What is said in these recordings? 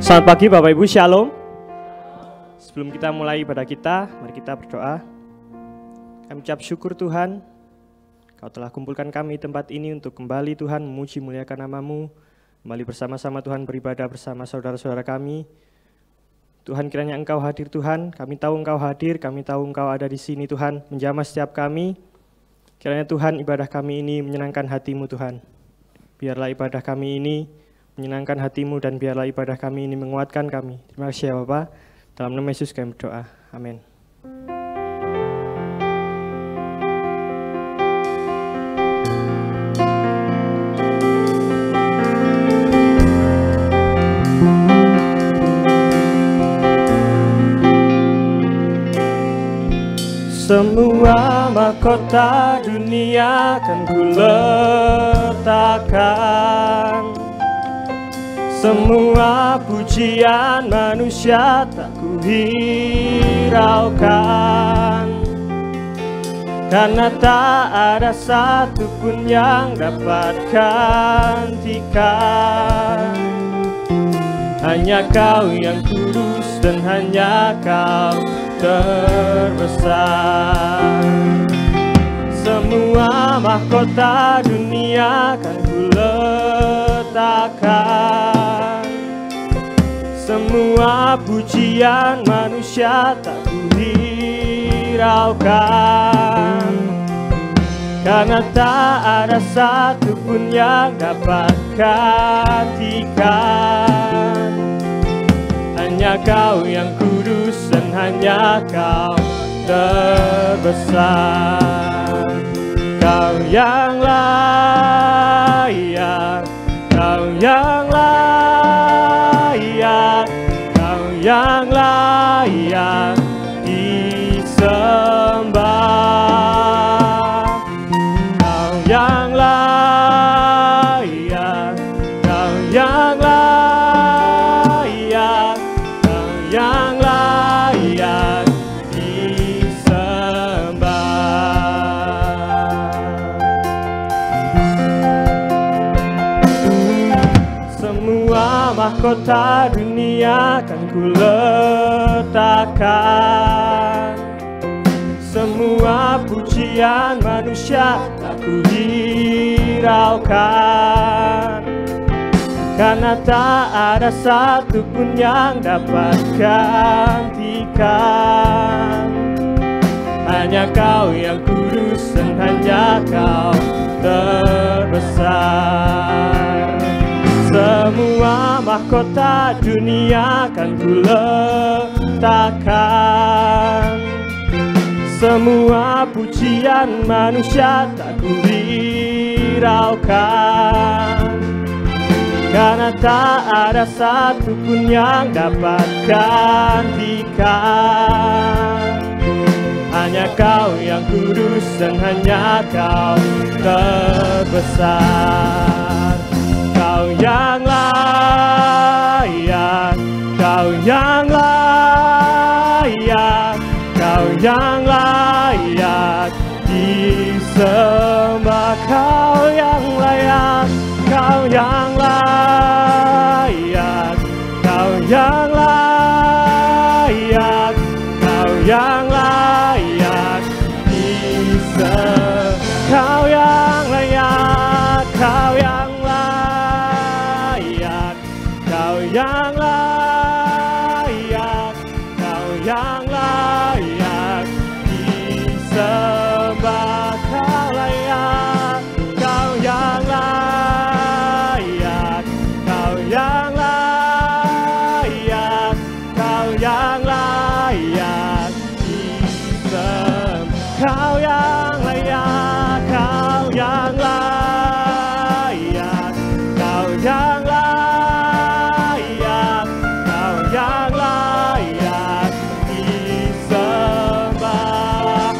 Selamat pagi Bapak Ibu, Shalom. Sebelum kita mulai ibadah kita, mari kita berdoa. Kami ucap syukur Tuhan, Kau telah kumpulkan kami di tempat ini untuk kembali Tuhan memuji muliakan nama-Mu, kembali bersama-sama Tuhan beribadah bersama saudara-saudara kami. Tuhan, kiranya Engkau hadir Tuhan, kami tahu Engkau hadir, kami tahu Engkau ada di sini Tuhan, menjamah setiap kami. Kiranya Tuhan ibadah kami ini menyenangkan hati-Mu Tuhan. Biarlah ibadah kami ini menyenangkan hati-Mu dan biarlah ibadah kami ini menguatkan kami. Terima kasih ya Bapa. Dalam nama Yesus kami berdoa. Amin. Semua mahkota dunia akan kuletakkan, semua pujian manusia tak kuhiraukan, karena tak ada satupun yang dapat gantikan. Hanya Kau yang kudus dan hanya Kau terbesar. Semua mahkota dunia akan kuletakkan, semua pujian manusia tak kuhiraukan, karena tak ada satupun yang dapat gantikan. Hanya Kau yang kudus dan hanya Kau terbesar. Kau yang layak, Kau yang layak, Kau yang layak disembah. Kau yang layak, Kau yang layak, Kau yang layak disembah. Semua mahkota dunia akan kuletakkan, semua pujian manusia tak kuhiraukan, karena tak ada satupun yang dapat gantikan. Hanya Kau yang kudus dan hanya Kau terbesar. Semua mahkota dunia akan kuletakkan, semua pujian manusia tak kuhiraukan, karena tak ada satupun yang dapat gantikan. Hanya Kau yang kudus dan hanya Kau terbesar. Kau yang layak, Kau yang layak, Kau yang layak disembah. Kau yang layak, Kau yang layak, Kau yang layak, Kau yang layak disembah. Kau yang layak, Kau yang layak, Kau yang layak, Kau yang layak disembah. Kau layak, Kau yang layak, Kau yang layak, Kau yang layak disembah. Kau yang layak, Kau yang layak, Kau yang layak, Kau yang layak disembah.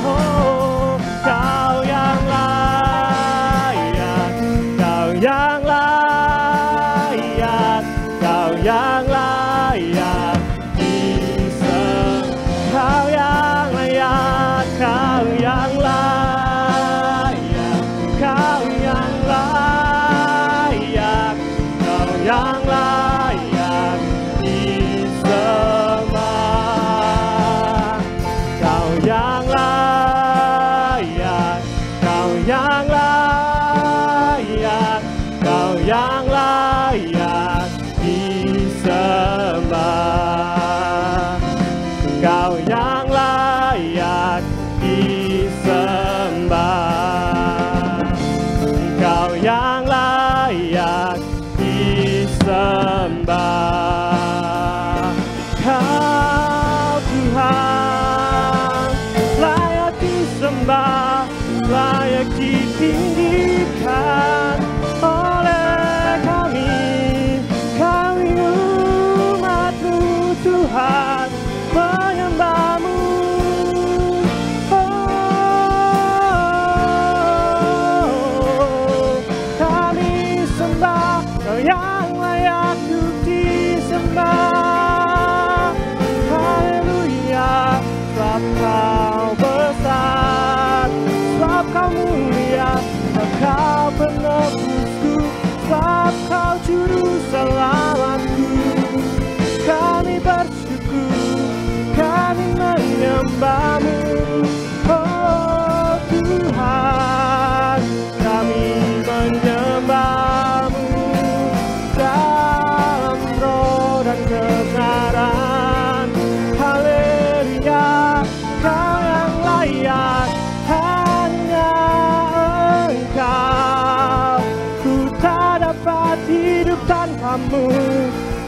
Oh, Kau yang layak, Kau yang layak, Kau yang layak disembah. Kau yang layak, Kau yang layak, Kau yang layak, Kau yang layak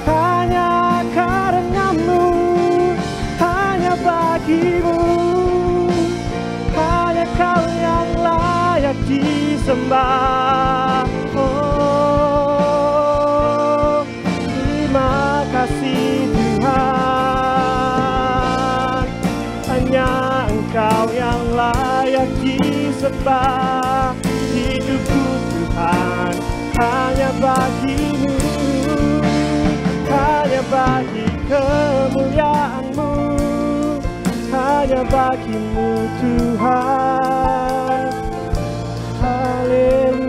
hanya karena-Mu, hanya bagimu, hanya Kau yang layak disembah. Oh, terima kasih Tuhan, hanya Engkau yang layak disembah. Hidupku Tuhan hanya bagimu, hanya bagi kemuliaan-Mu, hanya bagimu Tuhan. Haleluya.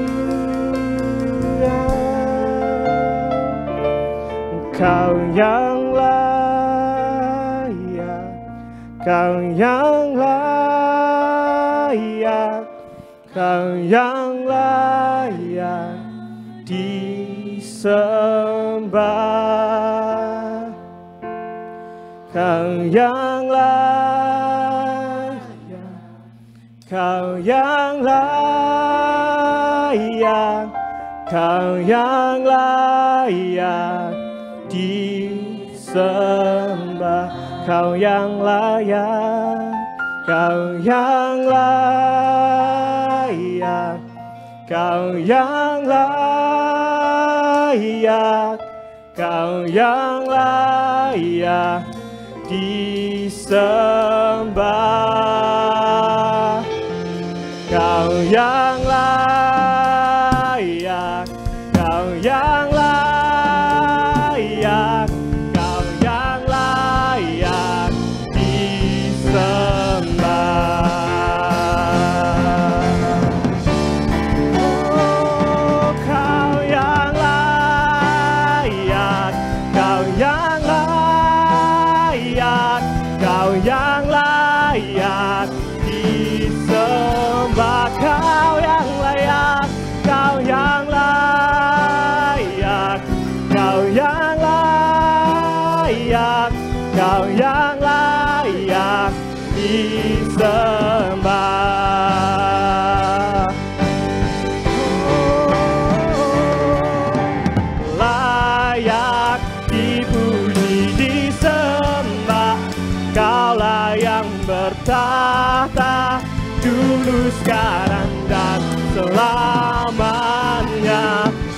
Engkau yang layak, Kau yang layak, Kau yang layak disembah. Kau yang layak, Kau yang layak, Kau yang layak disembah. Kau yang layak, Kau yang layak, Kau yang layak, Kau yang layak disembah. Kau yang layak, Kau yang layak, Kau yang layak disembah. Oh, Kau yang layak, Kau yang layak, Kau yang layak disembah. Kau yang layak, Kau yang layak, Kau yang layak, Kau yang layak disembah. Layak dipuji disembah, Kaulah yang bertahta dulu, sekarang, dan selamanya.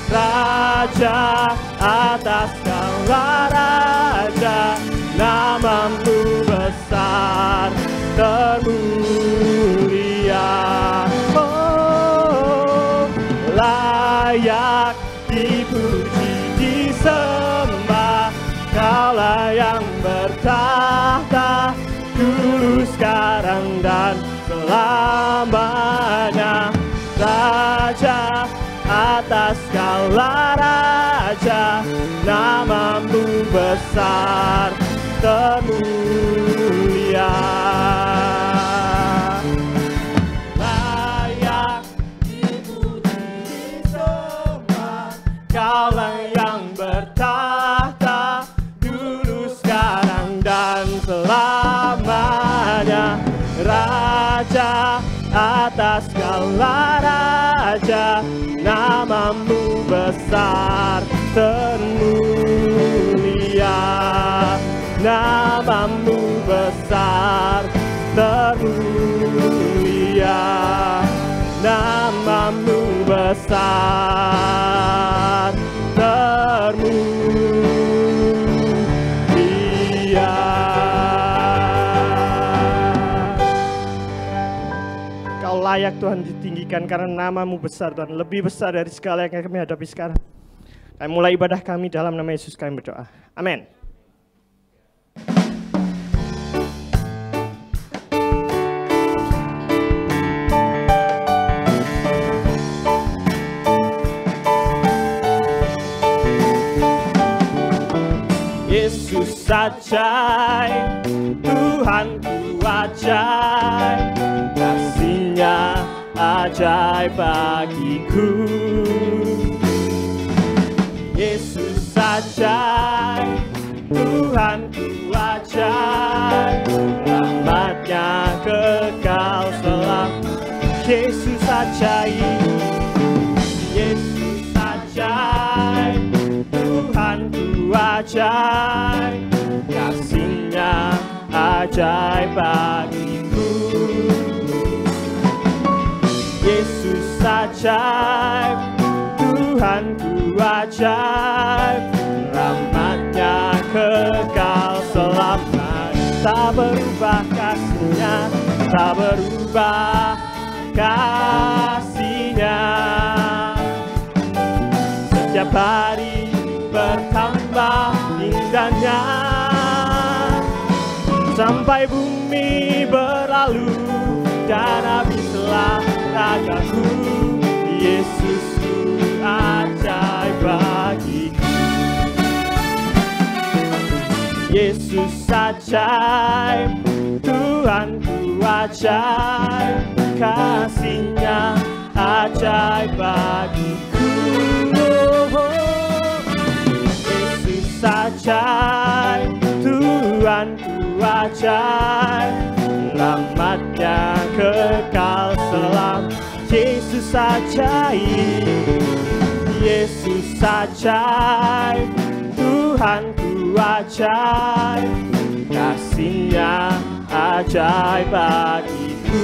Raja atas segala raja, nama-Mu besar termulia. Oh, layak dipuji disembah, Kaulah yang bertahta dulu, sekarang, dan selamanya. Raja atas segala raja, nama-Mu besar termulia. Layak dipuji disembah, Kaulah yang bertahta dulu, sekarang, dan selamanya. Raja atas segala raja, nama-Mu besar termulia. Nama-Mu besar termulia. Nama-Mu besar termulia. Kau layak Tuhan ditinggikan karena nama-Mu besar Tuhan, lebih besar dari segala yang kami hadapi sekarang. Kami mulai ibadah kami dalam nama Yesus kami berdoa. Amin. Yesus ajaib, Tuhanku ajaib, kasih-Nya ajaib bagiku. Yesus ajaib, Tuhanku ajaib, rahmat-Nya kekal selamanya. Yesus ajaib, Yesus ajaib, Tuhanku ajaib, kasih-Nya ajaib bagiku. Yesus ajaib, Tuhanku ajaib, rahmat-Nya kekal selamanya. Tak berubah kasih-Nya, tak berubah kasih-Nya. Setiap hari bertambah indahnya, sampai bumi berlalu dan habislah ragaku. Yesusku ajaib bagiku. Yesus ajaib, Tuhanku ajaib, kasih-Nya ajaib bagiku. Yesus ajaib, Tuhanku ajaib, rahmat-Nya kekal selamanya. Yesus ajaib, Yesus ajaib, Tuhanku ajaib, kasih-Nya ajaib bagiku.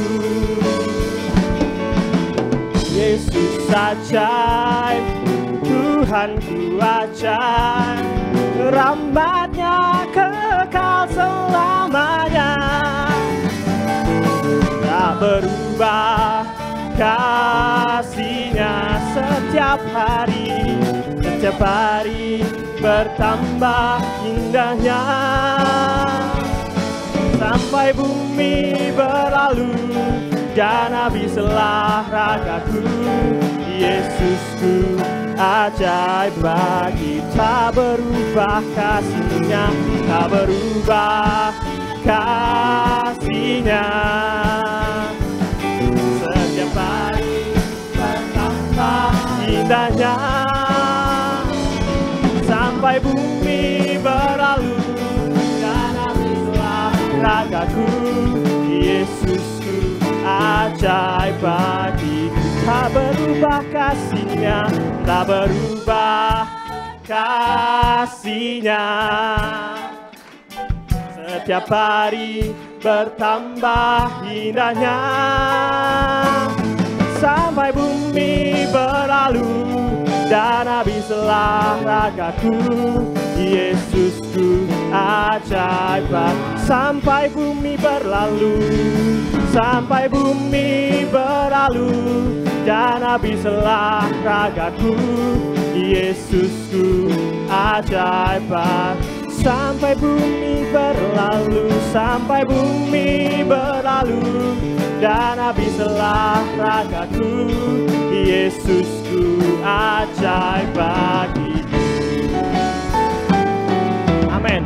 Yesus ajaib, Tuhanku ajaib, rahmat-Nya kekal selamanya. Tak berubah kasih-Nya, setiap hari bertambah indahnya, sampai bumi berlalu dan habislah ragaku. Yesusku ajaib bagi, tak berubah kasih-Nya, tak berubah kasih-Nya. Setiap hari bertambah indahnya, sampai bumi berlalu dan habislah ragaku. Yesusku ajaib bagiku, tak berubah kasih-Nya, tak berubah kasih-Nya. Setiap hari bertambah indahnya, sampai bumi berlalu dan habislah ragaku. Yesusku ajaib, sampai bumi berlalu, sampai bumi berlalu dan habislah ragaku. Yesusku ajaib, sampai bumi berlalu, sampai bumi berlalu dan habislah ragaku. Yesusku ajaib bagiku. Amin.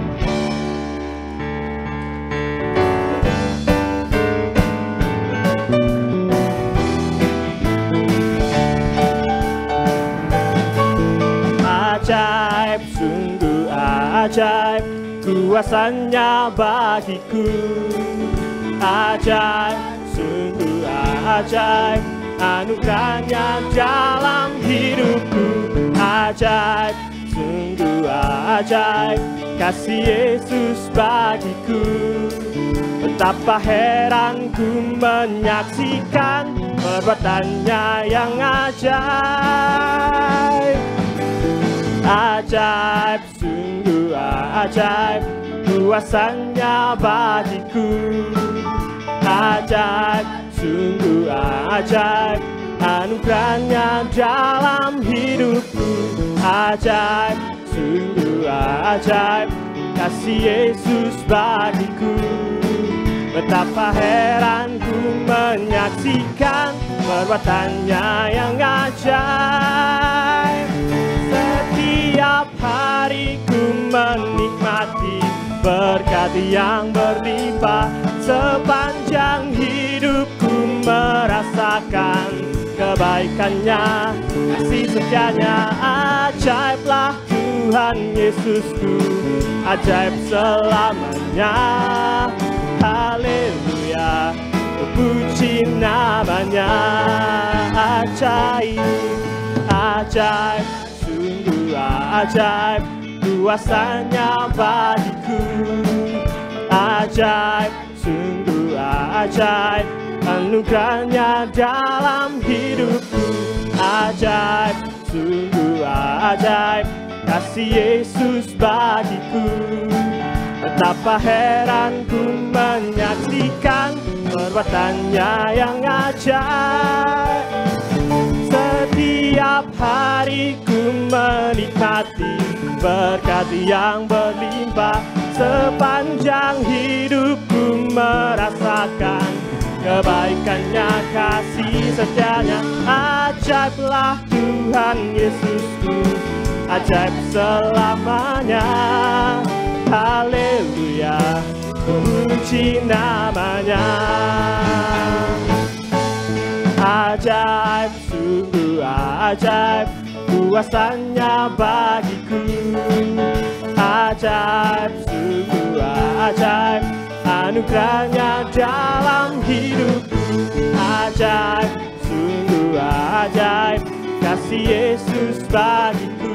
Ajaib, sungguh ajaib, kuasa-Nya bagiku. Ajaib, sungguh ajaib, anugerah-Nya dalam hidupku. Ajaib, sungguh ajaib, kasih Yesus bagiku. Betapa heran ku menyaksikan perbuatan-Nya yang ajaib. Ajaib, sungguh ajaib, kuasa-Nya bagiku. Ajaib, sungguh ajaib, anugerah-Nya dalam hidupku. Ajaib, sungguh ajaib, kasih Yesus bagiku. Betapa heran ku menyaksikan perbuatan-Nya yang ajaib. Setiap hari ku menikmati berkat yang berlimpah, sepanjang hidupku merasakan kebaikan-Nya, kasih setia-Nya. Ajaiblah Tuhan Yesusku, ajaib selamanya. Haleluya, puji nama-Nya. Ajaib, ajaib, sungguh ajaib, kuasanya bagiku. Ajaib, sungguh ajaib, anugerahnya dalam hidupku. Ajaib, sungguh ajaib, kasih Yesus bagiku. Betapa heran ku menyaksikan perbuatannya yang ajaib. Setiap hari ku menikmati berkat yang berlimpah. Sepanjang hidupku merasakan kebaikannya, kasih setianya. Ajaiblah Tuhan Yesusku, ajaib selamanya. Haleluya, puji namanya. Ajaib, sungguh ajaib, kuasanya bagiku. Ajaib, sungguh ajaib, anugerahnya dalam hidupku. Ajaib, sungguh ajaib, kasih Yesus bagiku.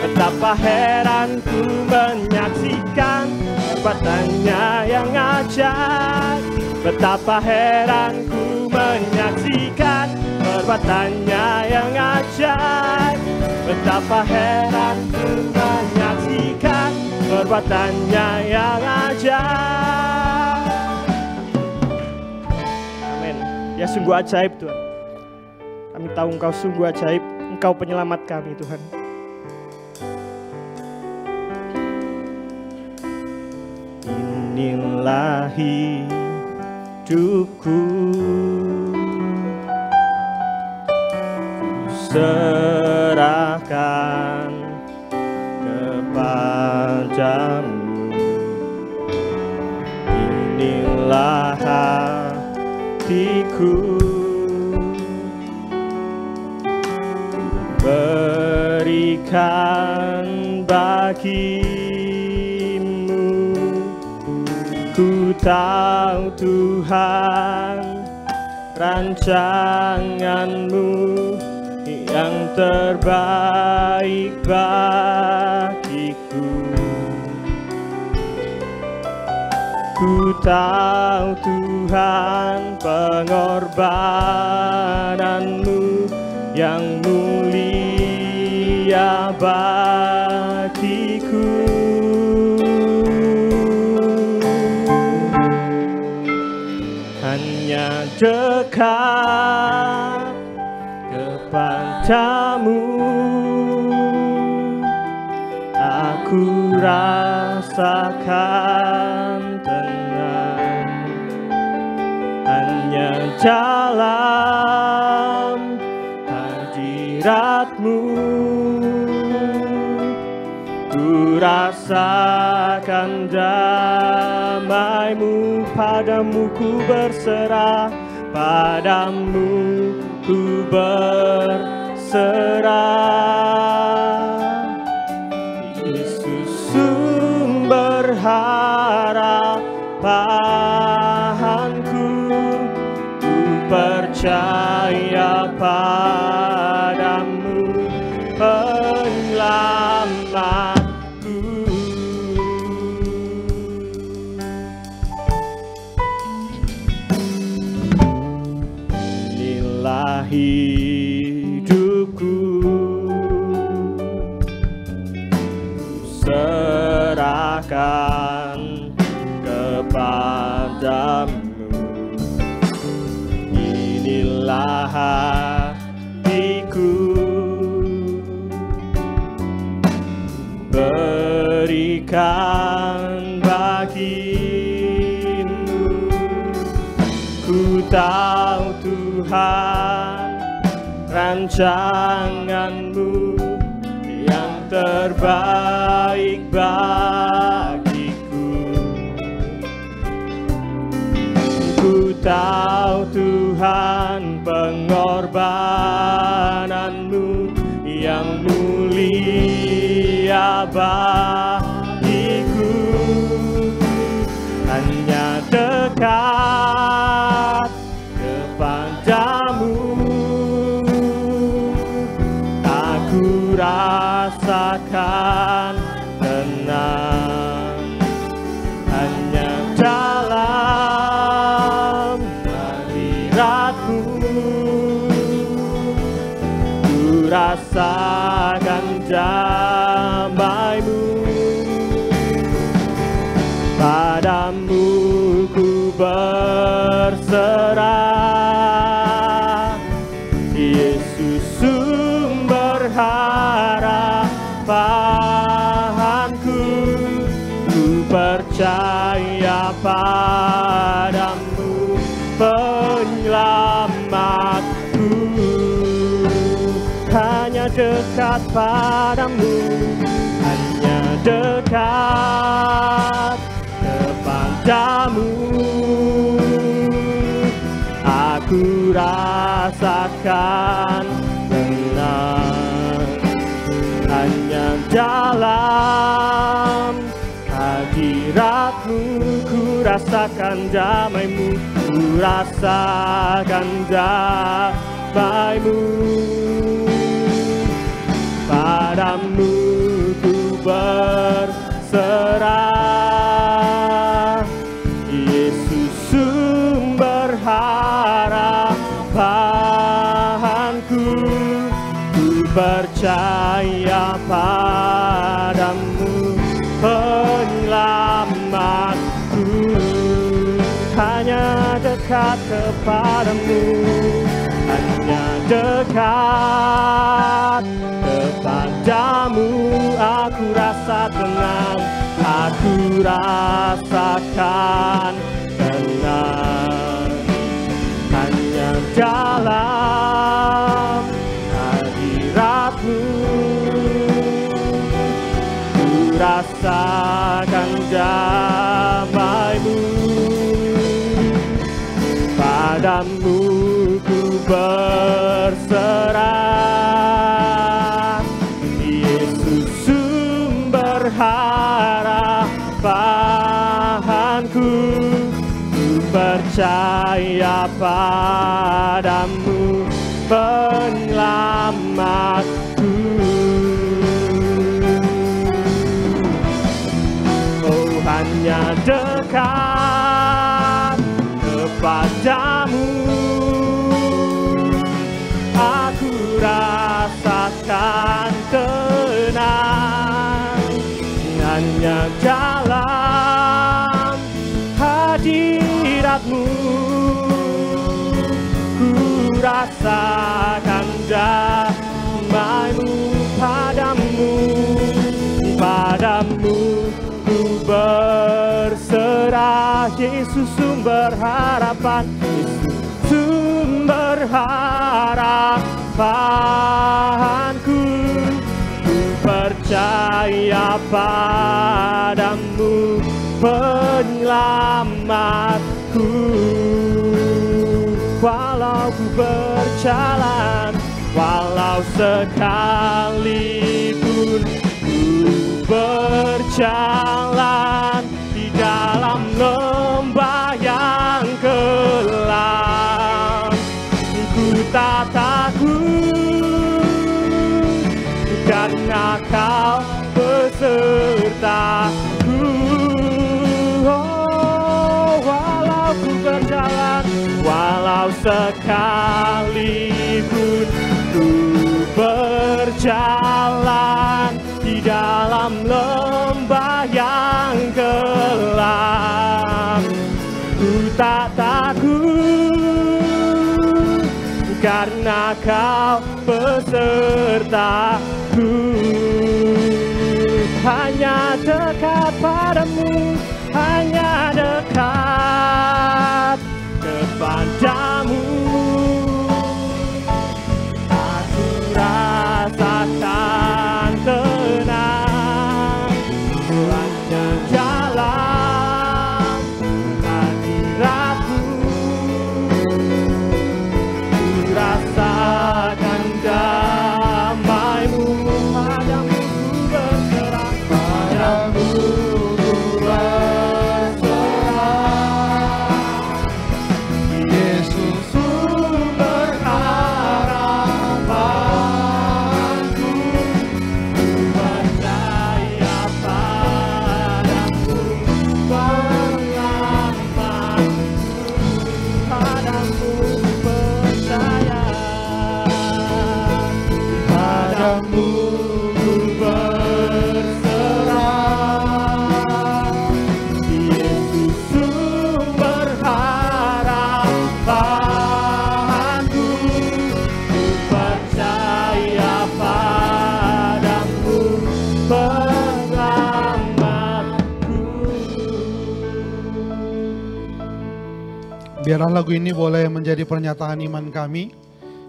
Betapa heran ku menyaksikan perbuatannya yang ajaib. Betapa heran ku menyaksikan perbuatannya yang ajaib. Betapa heran ku menyaksikan perbuatannya yang ajaib. Amin. Ya sungguh ajaib Tuhan. Kami tahu Engkau sungguh ajaib. Engkau penyelamat kami Tuhan. Inilah hidupku, serahkan kepadamu. Inilah hatiku, berikan bagimu. Ku tahu Tuhan, rancanganmu yang terbaik bagiku. Ku tahu Tuhan, pengorbananmu yang mulia bagiku. Hanya dekat kepadamu aku rasakan tenang. Hanya dalam hadiratmu ku rasakan damai-Mu. Padamu ku berserah, padamu ku berserah. Yesus sumber harapanku, ku percaya padamu penyelamatku. Inilah hidupku, serahkan kepadamu. Inilah hatiku, berikan bagimu. Ku tahu Tuhan, rancanganmu yang terbaik bagiku. Ku tahu Tuhan, pengorbananmu yang mulia bagiku. Hanya dekat kepadamu aku rasakan percaya padamu, penyelamatku. Hanya dekat padamu, hanya dekat kepadamu. Aku rasakan tenang, hanya dalam hadiratmu. Ku rasakan damai-Mu, ku rasakan damai-Mu. Padamu ku berserah, Yesus sumber harapanku. Ku percaya padamu, penyelamatku. Hanya dekat kepadamu, hanya dekat kepadamu. Aku rasa tenang, aku rasakan tenang, hanya dalam hadiratmu. Ku rasakan damai-Mu, padamu ku berserah, Yesus sumber harapanku. Ku percaya padamu, penyelamatku. Oh, hanya dekat kepadamu aku rasakan tenang, hanya dalam hadiratmu. Ku rasakan damai-Mu, padamu, padamu ku berserah. Yesus sumber harapan, Yesus sumber harapanku. Ku percaya padamu, penyelamatku. Walau ku berjalan, walau sekalipun ku berjalan di dalam lembah yang gelap, ku tak takut, karena Kau besertaku. Oh, walau ku berjalan, walau sekalipun ku berjalan di dalam lembah yang gelap, ku tak takut, karena Kau besertaku. Hanya dekat padamu, hanya dekat kepadamu. Aku rasakan tenang, hanya dalam hadiratmu. Ku rasakan damai-Mu, padamu ku berserah, padamu ku berserah. Yesus Biarlah lagu ini boleh menjadi pernyataan iman kami,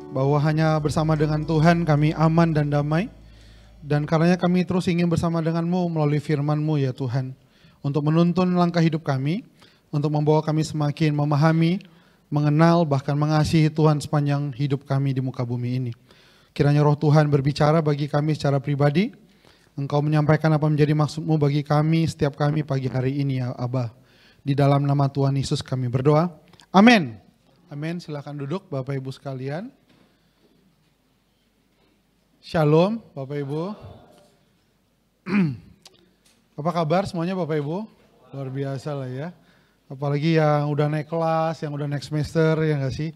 bahwa hanya bersama dengan Tuhan kami aman dan damai. Dan karenanya kami terus ingin bersama dengan-Mu melalui firman-Mu ya Tuhan. Untuk menuntun langkah hidup kami, untuk membawa kami semakin memahami, mengenal, bahkan mengasihi Tuhan sepanjang hidup kami di muka bumi ini. Kiranya Roh Tuhan berbicara bagi kami secara pribadi. Engkau menyampaikan apa menjadi maksud-Mu bagi kami, setiap kami pagi hari ini ya Abah. Di dalam nama Tuhan Yesus kami berdoa. Amin. Amin. Silakan duduk Bapak Ibu sekalian. Shalom Bapak Ibu. Apa kabar semuanya Bapak Ibu? Luar biasa lah ya. Apalagi yang udah naik kelas, yang udah naik semester ya nggak sih?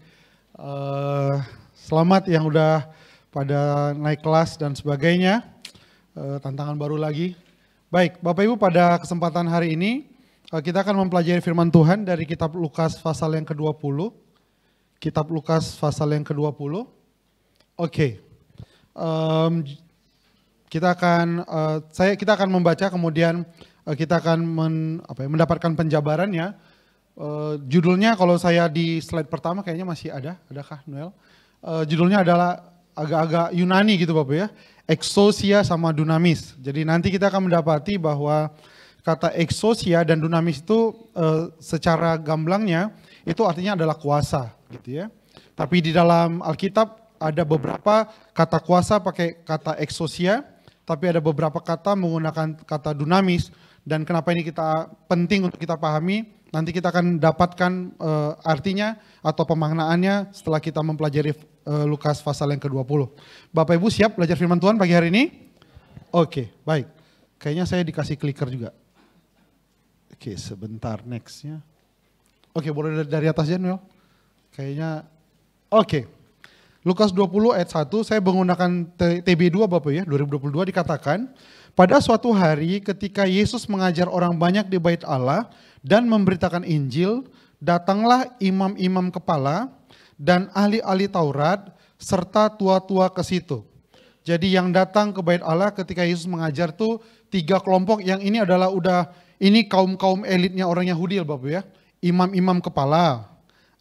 Selamat yang udah pada naik kelas dan sebagainya. Tantangan baru lagi. Baik Bapak Ibu, pada kesempatan hari ini kita akan mempelajari firman Tuhan dari kitab Lukas pasal yang ke-20. Kitab Lukas pasal yang ke-20. Oke. Kita akan membaca, kemudian kita akan mendapatkan penjabarannya. Judulnya kalau saya di slide pertama kayaknya masih adakah Noel? Judulnya adalah agak-agak Yunani gitu Bapak ya. Exousia sama dunamis. Jadi nanti kita akan mendapati bahwa kata exousia dan dunamis itu secara gamblangnya itu artinya adalah kuasa gitu ya. Tapi di dalam Alkitab ada beberapa kata kuasa pakai kata exousia, tapi ada beberapa kata menggunakan kata dunamis. Dan kenapa ini kita penting untuk kita pahami, nanti kita akan dapatkan artinya atau pemaknaannya setelah kita mempelajari Lukas pasal yang ke-20. Bapak Ibu siap belajar firman Tuhan pagi hari ini? Oke, baik. Kayaknya saya dikasih clicker juga. Oke, sebentar nextnya. Oke, boleh dari atas aja Noel. Kayaknya, oke. Lukas 20 ayat 1, saya menggunakan TB2 Bapak ya, 2022 dikatakan, pada suatu hari ketika Yesus mengajar orang banyak di bait Allah dan memberitakan Injil, datanglah imam-imam kepala dan ahli-ahli Taurat serta tua-tua ke situ. Jadi yang datang ke bait Allah ketika Yesus mengajar tuh 3 kelompok, yang ini adalah ini kaum-kaum elitnya orang Yahudi Bapak ya. Imam-imam kepala,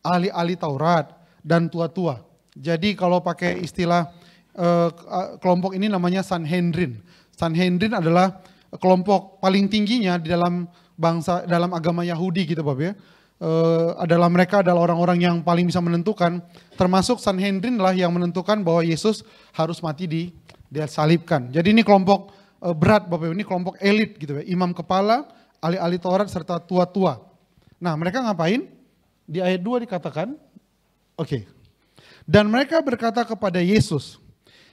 ahli-ahli Taurat, dan tua-tua. Jadi kalau pakai istilah kelompok ini namanya Sanhedrin. Sanhedrin adalah kelompok paling tingginya di dalam dalam agama Yahudi gitu Bapak ya. Mereka adalah orang-orang yang paling bisa menentukan. Termasuk Sanhedrin lah yang menentukan bahwa Yesus harus mati dia salibkan. Jadi ini kelompok berat Bapak, ini kelompok elit gitu ya. Imam kepala, ahli-ahli Taurat serta tua-tua. Nah mereka ngapain? Di ayat 2 dikatakan, oke. Dan mereka berkata kepada Yesus,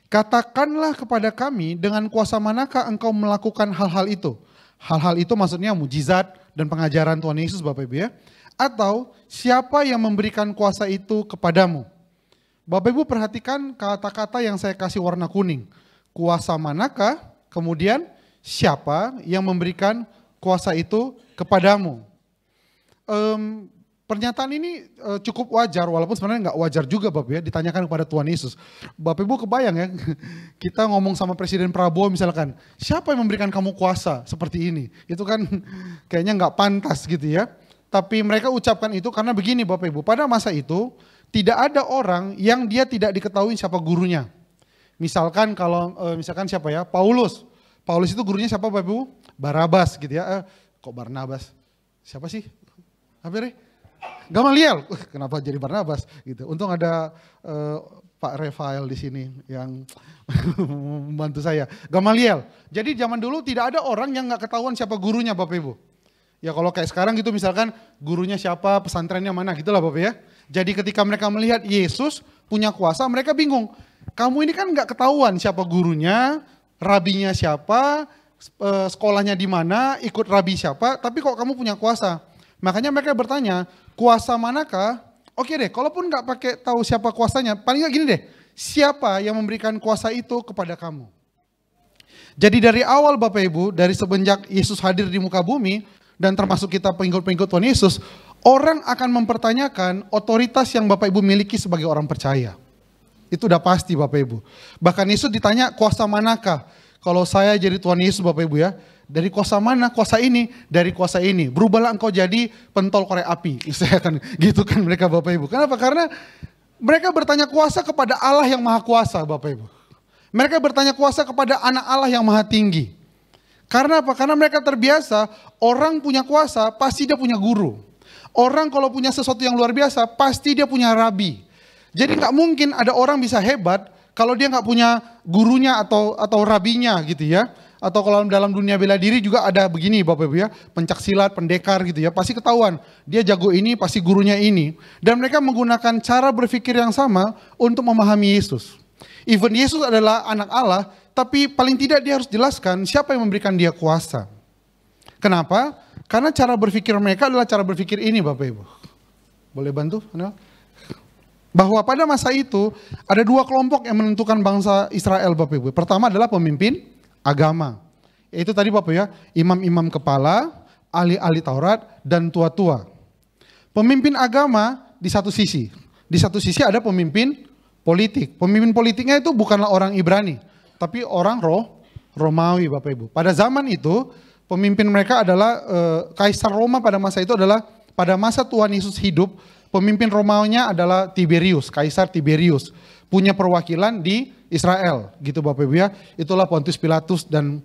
katakanlah kepada kami dengan kuasa manakah engkau melakukan hal-hal itu? Hal-hal itu maksudnya mujizat dan pengajaran Tuhan Yesus Bapak Ibu ya. Atau siapa yang memberikan kuasa itu kepadamu? Bapak Ibu perhatikan kata-kata yang saya kasih warna kuning. Kuasa manakah, kemudian siapa yang memberikan kuasa itu kepadamu? Pernyataan ini cukup wajar, walaupun sebenarnya nggak wajar juga Bapak ya, ditanyakan kepada Tuhan Yesus. Bapak Ibu kebayang ya, kita ngomong sama Presiden Prabowo misalkan, siapa yang memberikan kamu kuasa seperti ini? Itu kan kayaknya nggak pantas gitu ya. Tapi mereka ucapkan itu karena begini Bapak Ibu, pada masa itu tidak ada orang yang dia tidak diketahui siapa gurunya. Misalkan misalkan siapa ya, Paulus. Paulus itu gurunya siapa Bapak Ibu? Barnabas gitu ya. Kok Barnabas? Siapa sih? Apa ya? Gamaliel. Kenapa jadi Barnabas gitu. Untung ada Pak Rafael di sini yang membantu saya. Gamaliel. Jadi zaman dulu tidak ada orang yang nggak ketahuan siapa gurunya Bapak Ibu. Ya kalau kayak sekarang gitu misalkan gurunya siapa, pesantrennya mana gitulah Bapak ya. Jadi ketika mereka melihat Yesus punya kuasa, mereka bingung. Kamu ini kan nggak ketahuan siapa gurunya, rabinya siapa, sekolahnya di mana, ikut rabi siapa, tapi kok kamu punya kuasa. Makanya mereka bertanya, kuasa manakah? Oke deh, kalaupun nggak pakai tahu siapa kuasanya, paling nggak gini deh, siapa yang memberikan kuasa itu kepada kamu? Jadi dari awal Bapak Ibu, dari semenjak Yesus hadir di muka bumi, dan termasuk kita pengikut-pengikut Tuhan Yesus, orang akan mempertanyakan otoritas yang Bapak Ibu miliki sebagai orang percaya. Itu udah pasti Bapak Ibu. Bahkan Yesus ditanya kuasa manakah? Kalau saya jadi Tuhan Yesus Bapak Ibu ya, Dari kuasa mana? Kuasa ini, dari kuasa ini. Berubahlah engkau jadi pentol korek api. Saya akan gitu kan mereka Bapak Ibu. Kenapa? Karena mereka bertanya kuasa kepada Allah yang maha kuasa Bapak Ibu. Mereka bertanya kuasa kepada anak Allah yang maha tinggi. Karena apa? Karena mereka terbiasa orang punya kuasa pasti dia punya guru. Orang kalau punya sesuatu yang luar biasa pasti dia punya rabi. Jadi nggak mungkin ada orang bisa hebat kalau dia nggak punya gurunya atau rabinya gitu ya. Atau kalau dalam dunia bela diri juga ada begini Bapak Ibu ya, pencak silat, pendekar gitu ya, pasti ketahuan. Dia jago ini, pasti gurunya ini. Dan mereka menggunakan cara berpikir yang sama untuk memahami Yesus. Even Yesus adalah anak Allah, tapi paling tidak dia harus jelaskan siapa yang memberikan dia kuasa. Kenapa? Karena cara berpikir mereka adalah cara berpikir ini Bapak Ibu. Boleh bantu? Bahwa pada masa itu ada dua kelompok yang menentukan bangsa Israel Bapak Ibu. Pertama adalah pemimpin agama. Itu tadi Bapak ya, imam-imam kepala, ahli-ahli Taurat, dan tua-tua. Pemimpin agama di satu sisi. Di satu sisi ada pemimpin politik. Pemimpin politiknya itu bukanlah orang Ibrani, tapi orang Romawi Bapak Ibu. Pada zaman itu, pemimpin mereka adalah Kaisar Roma pada masa itu adalah, pada masa Tuhan Yesus hidup, pemimpin Romawinya adalah Tiberius, Kaisar Tiberius. Punya perwakilan di Israel, gitu Bapak Ibu ya. Itulah Pontius Pilatus dan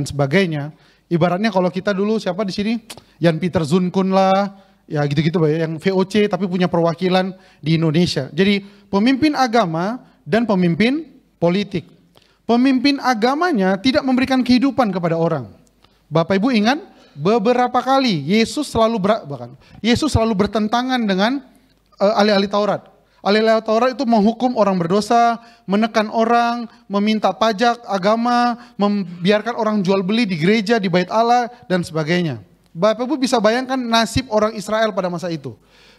sebagainya. Ibaratnya kalau kita dulu siapa di sini, Jan Pieter Zunkun lah, ya gitu-gitu Bapak ya, yang VOC tapi punya perwakilan di Indonesia. Jadi pemimpin agama dan pemimpin politik. Pemimpin agamanya tidak memberikan kehidupan kepada orang. Bapak Ibu ingat beberapa kali Yesus selalu bertentangan dengan ahli-ahli Taurat. Ahli-ahli Taurat itu menghukum orang berdosa, menekan orang, meminta pajak agama, membiarkan orang jual beli di gereja, di bait Allah, dan sebagainya. Bapak Ibu bisa bayangkan nasib orang Israel pada masa itu.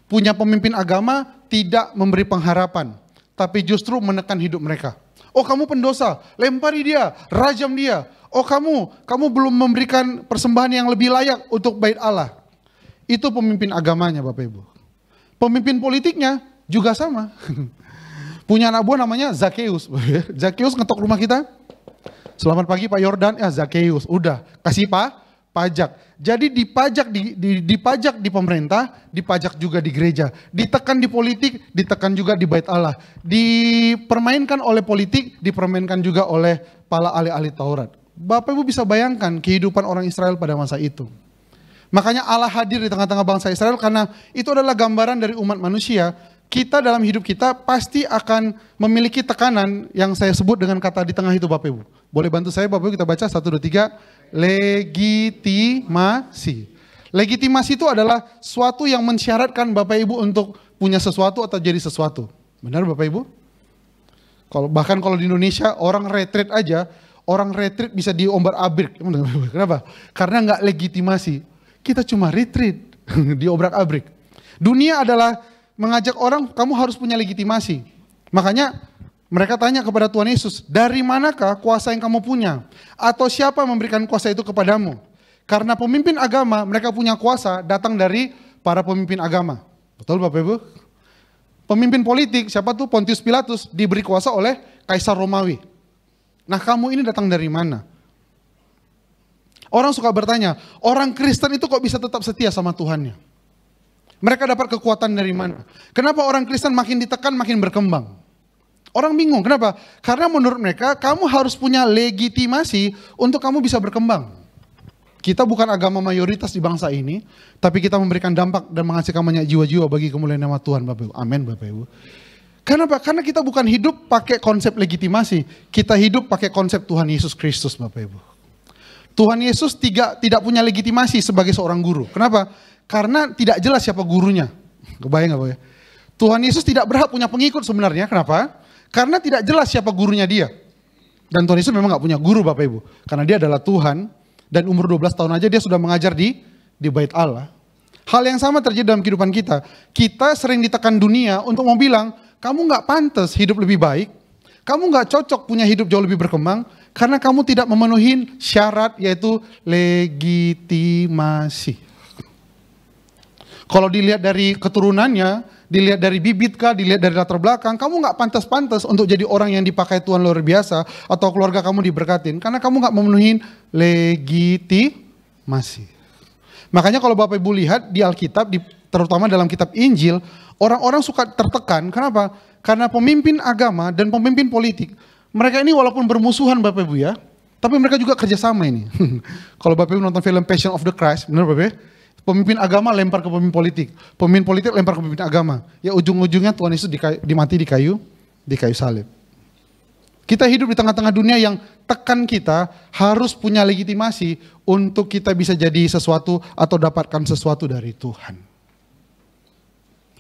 Punya pemimpin agama tidak memberi pengharapan, tapi justru menekan hidup mereka. Oh kamu pendosa, lempari dia, rajam dia. Oh kamu belum memberikan persembahan yang lebih layak untuk bait Allah. Itu pemimpin agamanya Bapak Ibu. Pemimpin politiknya juga sama. Punya anak buah namanya Zakheus. Zakheus ngetok rumah kita. Selamat pagi Pak Yordan. Ya Zakheus. Udah kasih pajak. Jadi dipajak di pemerintah, dipajak juga di gereja. Ditekan di politik, ditekan juga di bait Allah. Dipermainkan oleh politik, dipermainkan juga oleh para ahli-ahli Taurat. Bapak Ibu bisa bayangkan kehidupan orang Israel pada masa itu. Makanya Allah hadir di tengah-tengah bangsa Israel karena itu adalah gambaran dari umat manusia. Kita dalam hidup kita pasti akan memiliki tekanan yang saya sebut dengan kata di tengah itu Bapak Ibu. Boleh bantu saya Bapak Ibu, kita baca 1, 2, 3. Legitimasi. Legitimasi itu adalah suatu yang mensyaratkan Bapak Ibu untuk punya sesuatu atau jadi sesuatu. Benar Bapak Ibu? Bahkan kalau di Indonesia orang retreat aja, orang retreat bisa diobrak-abrik. Kenapa? Karena nggak legitimasi. Kita cuma retreat, diobrak-abrik. Dunia adalah mengajak orang, kamu harus punya legitimasi. Makanya mereka tanya kepada Tuhan Yesus, dari manakah kuasa yang kamu punya? Atau siapa yang memberikan kuasa itu kepadamu? Karena pemimpin agama, mereka punya kuasa datang dari para pemimpin agama. Betul Bapak Ibu? Pemimpin politik, siapa tuh? Pontius Pilatus, diberi kuasa oleh Kaisar Romawi. Nah kamu ini datang dari mana? Orang suka bertanya, orang Kristen itu kok bisa tetap setia sama Tuhannya? Mereka dapat kekuatan dari mana? Kenapa orang Kristen makin ditekan makin berkembang? Orang bingung, kenapa? Karena menurut mereka kamu harus punya legitimasi untuk kamu bisa berkembang. Kita bukan agama mayoritas di bangsa ini, tapi kita memberikan dampak dan menghasilkan banyak jiwa-jiwa bagi kemuliaan nama Tuhan Bapak Ibu. Amin Bapak Ibu. Kenapa? Karena kita bukan hidup pakai konsep legitimasi, kita hidup pakai konsep Tuhan Yesus Kristus Bapak Ibu. Tuhan Yesus tidak punya legitimasi sebagai seorang guru. Kenapa? Karena tidak jelas siapa gurunya. Kebayang gak Pak ya? Tuhan Yesus tidak berhak punya pengikut sebenarnya. Kenapa? Karena tidak jelas siapa gurunya dia. Dan Tuhan Yesus memang gak punya guru Bapak Ibu. Karena dia adalah Tuhan. Dan umur 12 tahun aja dia sudah mengajar di bait Allah. Hal yang sama terjadi dalam kehidupan kita. Kita sering ditekan dunia untuk mau bilang, kamu gak pantas hidup lebih baik. Kamu gak cocok punya hidup jauh lebih berkembang. Karena kamu tidak memenuhi syarat yaitu legitimasi. Kalau dilihat dari keturunannya, dilihat dari bibit kah, dilihat dari latar belakang, kamu nggak pantas-pantas untuk jadi orang yang dipakai Tuhan luar biasa, atau keluarga kamu diberkatin, karena kamu nggak memenuhi legitimasi. Makanya kalau Bapak Ibu lihat di Alkitab, terutama dalam kitab Injil, orang-orang suka tertekan. Kenapa? Karena pemimpin agama dan pemimpin politik, mereka ini walaupun bermusuhan Bapak Ibu ya, tapi mereka juga kerjasama ini. Kalau Bapak Ibu nonton film Passion of the Christ, benar Bapak Ibu? Pemimpin agama lempar ke pemimpin politik lempar ke pemimpin agama. Ya ujung-ujungnya Tuhan Yesus dimati di kayu salib. Kita hidup di tengah-tengah dunia yang tekan kita harus punya legitimasi untuk kita bisa jadi sesuatu atau dapatkan sesuatu dari Tuhan.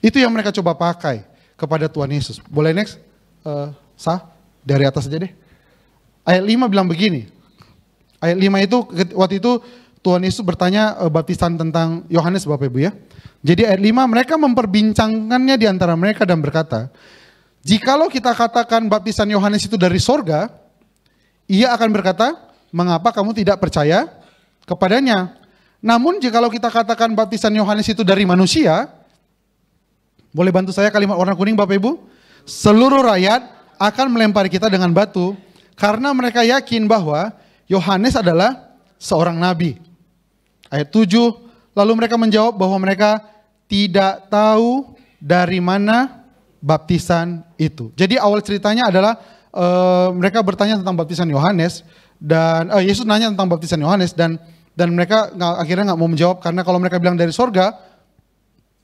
Itu yang mereka coba pakai kepada Tuhan Yesus. Boleh next? Dari atas aja deh. Ayat 5 bilang begini. Ayat 5 itu waktu itu Tuhan Yesus bertanya baptisan tentang Yohanes Bapak Ibu ya. Jadi ayat 5 mereka memperbincangkannya di antara mereka dan berkata, jikalau kita katakan baptisan Yohanes itu dari sorga, ia akan berkata, mengapa kamu tidak percaya kepadanya? Namun jikalau kita katakan baptisan Yohanes itu dari manusia, boleh bantu saya kalimat warna kuning Bapak Ibu? Seluruh rakyat akan melempari kita dengan batu, karena mereka yakin bahwa Yohanes adalah seorang nabi. Ayat 7, lalu mereka menjawab bahwa mereka tidak tahu dari mana baptisan itu. Jadi awal ceritanya adalah mereka bertanya tentang baptisan Yohanes, dan Yesus nanya tentang baptisan Yohanes, dan mereka akhirnya nggak mau menjawab, karena kalau mereka bilang dari sorga,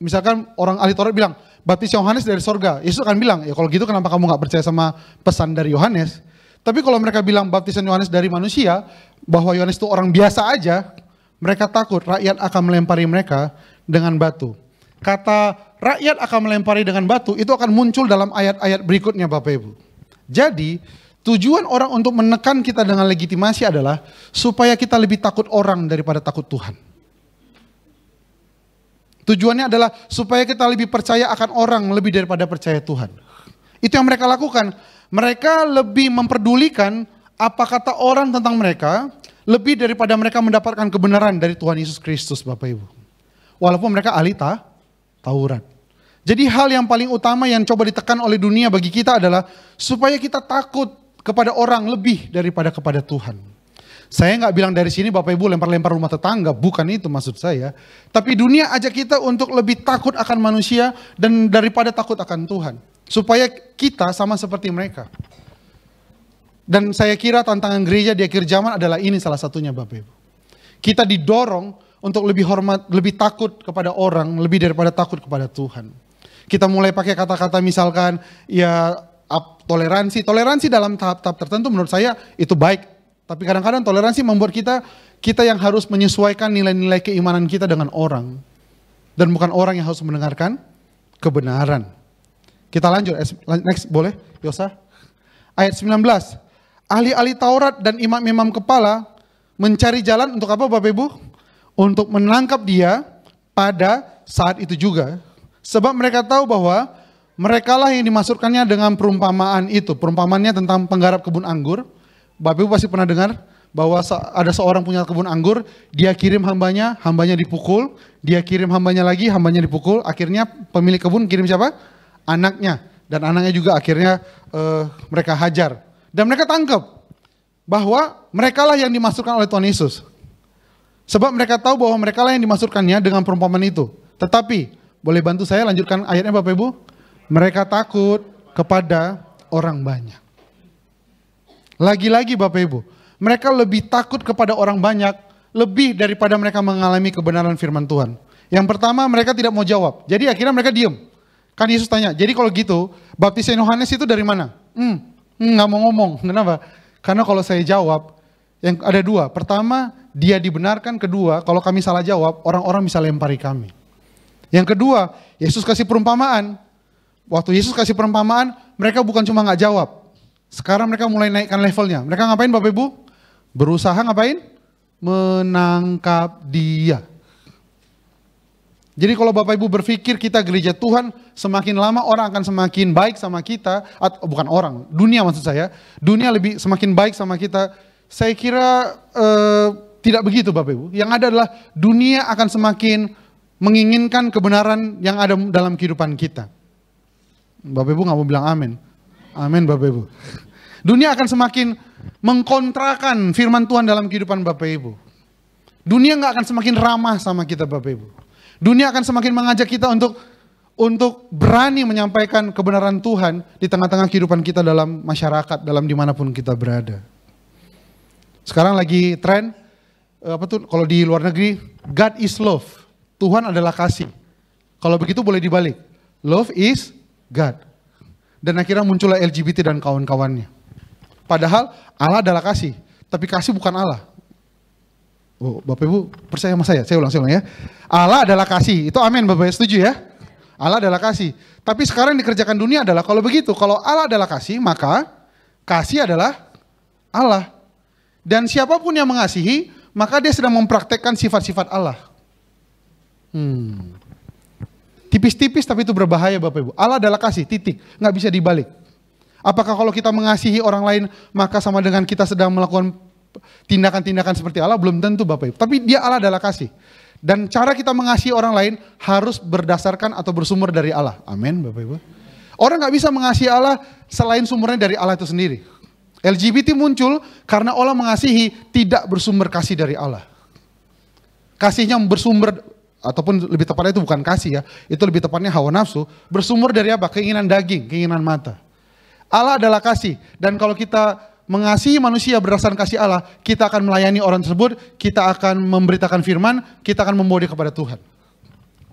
misalkan orang ahli Taurat bilang baptisan Yohanes dari sorga, Yesus akan bilang, ya kalau gitu kenapa kamu nggak percaya sama pesan dari Yohanes? Tapi kalau mereka bilang baptisan Yohanes dari manusia, bahwa Yohanes itu orang biasa aja, mereka takut rakyat akan melempari mereka dengan batu. Kata rakyat akan melempari dengan batu itu akan muncul dalam ayat-ayat berikutnya Bapak Ibu. Jadi tujuan orang untuk menekan kita dengan legitimasi adalah supaya kita lebih takut orang daripada takut Tuhan. Tujuannya adalah supaya kita lebih percaya akan orang lebih daripada percaya Tuhan. Itu yang mereka lakukan. Mereka lebih memperdulikan apa kata orang tentang mereka, lebih daripada mereka mendapatkan kebenaran dari Tuhan Yesus Kristus Bapak Ibu. Walaupun mereka ahli Taurat. Jadi hal yang paling utama yang coba ditekan oleh dunia bagi kita adalah supaya kita takut kepada orang lebih daripada kepada Tuhan. Saya nggak bilang dari sini Bapak Ibu lempar-lempar rumah tetangga, bukan itu maksud saya. Tapi dunia ajak kita untuk lebih takut akan manusia dan daripada takut akan Tuhan. Supaya kita sama seperti mereka. Dan saya kira tantangan gereja di akhir zaman adalah ini salah satunya Bapak Ibu. Kita didorong untuk lebih hormat, lebih takut kepada orang, lebih daripada takut kepada Tuhan. Kita mulai pakai kata-kata misalkan ya toleransi. Toleransi dalam tahap-tahap tertentu menurut saya itu baik. Tapi kadang-kadang toleransi membuat kita yang harus menyesuaikan nilai-nilai keimanan kita dengan orang. Dan bukan orang yang harus mendengarkan kebenaran. Kita lanjut, next boleh Yosa? Ayat 19. Ahli-ahli Taurat dan imam-imam kepala mencari jalan untuk apa Bapak Ibu? Untuk menangkap dia pada saat itu juga. Sebab mereka tahu bahwa merekalah yang dimasukkannya dengan perumpamaan itu. Perumpamaannya tentang penggarap kebun anggur. Bapak Ibu pasti pernah dengar bahwa ada seorang punya kebun anggur, dia kirim hambanya dipukul, dia kirim hambanya lagi, hambanya dipukul. Akhirnya pemilik kebun kirim siapa? Anaknya. Dan anaknya juga akhirnya mereka hajar. Dan mereka tangkap bahwa merekalah yang dimasukkan oleh Tuhan Yesus. Sebab mereka tahu bahwa merekalah yang dimasukkannya dengan perumpamaan itu. Tetapi, boleh bantu saya lanjutkan ayatnya Bapak Ibu? Mereka takut kepada orang banyak. Lagi-lagi Bapak Ibu, mereka lebih takut kepada orang banyak, lebih daripada mereka mengalami kebenaran firman Tuhan. Yang pertama, mereka tidak mau jawab. Jadi akhirnya mereka diam. Kan Yesus tanya, jadi kalau gitu, baptisan Yohanes itu dari mana? Nggak mau ngomong. Kenapa? Karena kalau saya jawab, yang ada dua. Pertama, dia dibenarkan. Kedua, kalau kami salah jawab, orang-orang bisa lempari kami. Yang kedua, Yesus kasih perumpamaan. Waktu Yesus kasih perumpamaan, mereka bukan cuma nggak jawab. Sekarang mereka mulai naikkan levelnya. Mereka ngapain Bapak Ibu? Berusaha ngapain? Menangkap dia. Jadi kalau Bapak Ibu berpikir kita gereja Tuhan, semakin lama orang akan semakin baik sama kita, atau bukan orang, dunia maksud saya, dunia lebih semakin baik sama kita, saya kira tidak begitu Bapak Ibu. Yang ada adalah dunia akan semakin menginginkan kebenaran yang ada dalam kehidupan kita. Bapak Ibu nggak mau bilang amin. Amin Bapak Ibu. Dunia akan semakin mengkontrakan firman Tuhan dalam kehidupan Bapak Ibu. Dunia nggak akan semakin ramah sama kita Bapak Ibu. Dunia akan semakin mengajak kita untuk berani menyampaikan kebenaran Tuhan di tengah-tengah kehidupan kita dalam masyarakat, dalam dimanapun kita berada. Sekarang lagi tren, kalau di luar negeri, God is love. Tuhan adalah kasih. Kalau begitu boleh dibalik. Love is God. Dan akhirnya muncullah LGBT dan kawan-kawannya. Padahal Allah adalah kasih, tapi kasih bukan Allah. Oh, Bapak Ibu percaya sama saya ulang ya. Allah adalah kasih, itu amin Bapak Ibu, setuju ya? Allah adalah kasih. Tapi sekarang yang dikerjakan dunia adalah kalau begitu, kalau Allah adalah kasih, maka kasih adalah Allah. Dan siapapun yang mengasihi, maka dia sedang mempraktekkan sifat-sifat Allah. Tipis-tipis tapi itu berbahaya Bapak Ibu. Allah adalah kasih, titik. Nggak bisa dibalik. Apakah kalau kita mengasihi orang lain, maka sama dengan kita sedang melakukan tindakan-tindakan seperti Allah? Belum tentu Bapak Ibu. Tapi dia Allah adalah kasih. Dan cara kita mengasihi orang lain harus berdasarkan atau bersumber dari Allah. Amin Bapak Ibu. Orang gak bisa mengasihi Allah selain sumbernya dari Allah itu sendiri. LGBT muncul karena Allah mengasihi tidak bersumber kasih dari Allah. Kasihnya bersumber, ataupun lebih tepatnya itu bukan kasih ya. Itu lebih tepatnya hawa nafsu. Bersumber dari apa? Keinginan daging, keinginan mata. Allah adalah kasih. Dan kalau kita mengasihi manusia berdasarkan kasih Allah, kita akan melayani orang tersebut, kita akan memberitakan firman, kita akan membawa dia kepada Tuhan.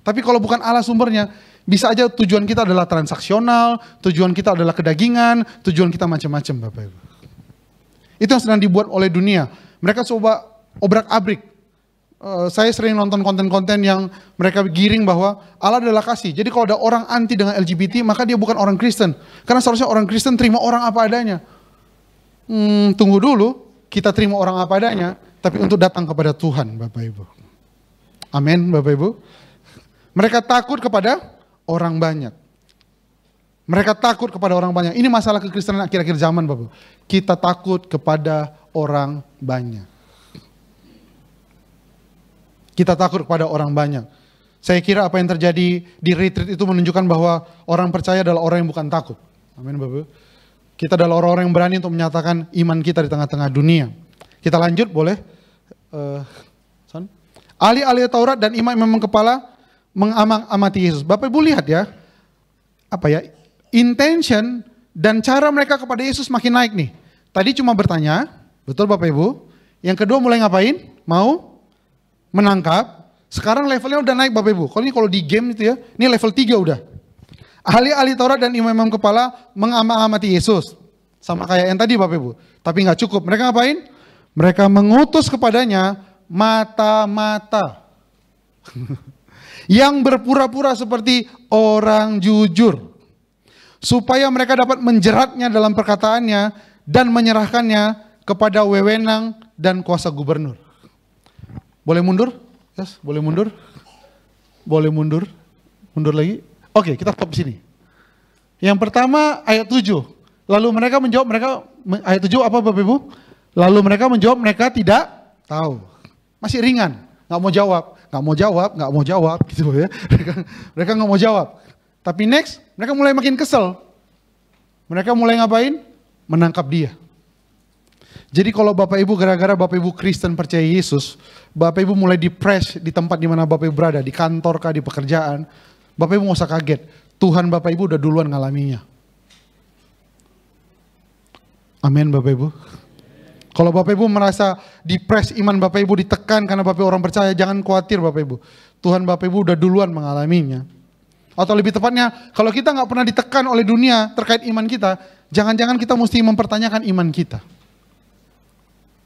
Tapi kalau bukan Allah sumbernya, bisa aja tujuan kita adalah transaksional, tujuan kita adalah kedagingan, tujuan kita macam-macam Bapak Ibu. Itu yang sedang dibuat oleh dunia. Mereka coba obrak-abrik. Saya sering nonton konten-konten yang mereka giring bahwa Allah adalah kasih. Jadi kalau ada orang anti dengan LGBT, maka dia bukan orang Kristen. Karena seharusnya orang Kristen terima orang apa adanya. Tunggu dulu, kita terima orang apa adanya, tapi untuk datang kepada Tuhan Bapak Ibu. Amin Bapak Ibu. Mereka takut kepada orang banyak. Mereka takut kepada orang banyak. Ini masalah kekristenan akhir-akhir zaman Bapak Ibu. Kita takut kepada orang banyak. Kita takut kepada orang banyak. Saya kira apa yang terjadi di retreat itu menunjukkan bahwa orang percaya adalah orang yang bukan takut. Amin Bapak Ibu. Kita adalah orang-orang yang berani untuk menyatakan iman kita di tengah-tengah dunia. Kita lanjut boleh? Ahli-ahli Taurat dan imam-imam kepala mengamati Yesus. Bapak Ibu lihat ya, intention dan cara mereka kepada Yesus makin naik nih. Tadi cuma bertanya, betul Bapak Ibu. Yang kedua mulai ngapain? Mau menangkap. Sekarang levelnya udah naik Bapak Ibu. Kalau di game itu ya, ini level 3 udah. Ahli-ahli Taurat dan imam-imam kepala mengamati Yesus. Sama kayak yang tadi Bapak Ibu. Tapi nggak cukup. Mereka ngapain? Mereka mengutus kepadanya mata-mata. Yang berpura-pura seperti orang jujur. Supaya mereka dapat menjeratnya dalam perkataannya dan menyerahkannya kepada wewenang dan kuasa gubernur. Boleh mundur? Yes, boleh mundur? Boleh mundur? Mundur lagi? Oke, kita stop di sini. Yang pertama ayat 7. Lalu mereka menjawab, ayat 7 apa Bapak Ibu? Lalu mereka menjawab, mereka tidak tahu. Masih ringan, nggak mau jawab gitu ya. Mereka nggak mau jawab. Tapi next, mereka mulai makin kesel. Mereka mulai ngapain? Menangkap dia. Jadi kalau Bapak Ibu gara-gara Bapak Ibu Kristen percaya Yesus, Bapak Ibu mulai di-press di tempat di mana Bapak Ibu berada, di kantor kah, di pekerjaan, Bapak Ibu nggak usah kaget. Tuhan Bapak Ibu udah duluan ngalaminya. Amin Bapak Ibu. Kalau Bapak Ibu merasa di-press iman Bapak Ibu ditekan karena Bapak Ibu orang percaya, jangan khawatir Bapak Ibu. Tuhan Bapak Ibu udah duluan mengalaminya. Atau lebih tepatnya, kalau kita nggak pernah ditekan oleh dunia terkait iman kita, jangan-jangan kita mesti mempertanyakan iman kita.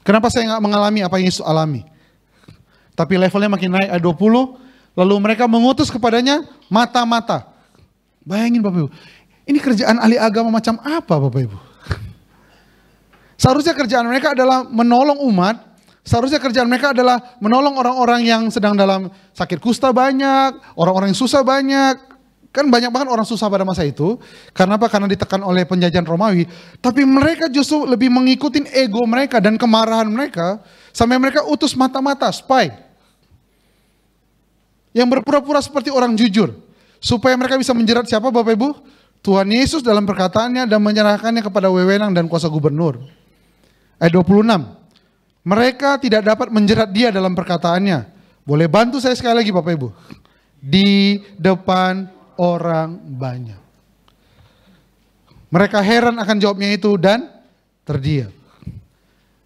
Kenapa saya nggak mengalami apa yang Yesus alami? Tapi levelnya makin naik, ayat 20, lalu mereka mengutus kepadanya mata-mata. Bayangin Bapak Ibu, ini kerjaan ahli agama macam apa Bapak Ibu? Seharusnya kerjaan mereka adalah menolong umat, seharusnya kerjaan mereka adalah menolong orang-orang yang sedang dalam sakit kusta banyak, orang-orang yang susah banyak. Kan banyak banget orang susah pada masa itu. Karena apa? Karena ditekan oleh penjajahan Romawi. Tapi mereka justru lebih mengikuti ego mereka dan kemarahan mereka. Sampai mereka utus mata-mata, spy. Yang berpura-pura seperti orang jujur. Supaya mereka bisa menjerat siapa Bapak Ibu? Tuhan Yesus dalam perkataannya dan menyerahkannya kepada wewenang dan kuasa gubernur. Ayat 26. Mereka tidak dapat menjerat dia dalam perkataannya. Boleh bantu saya sekali lagi Bapak Ibu. Di depan orang banyak. Mereka heran akan jawabnya itu dan terdiam.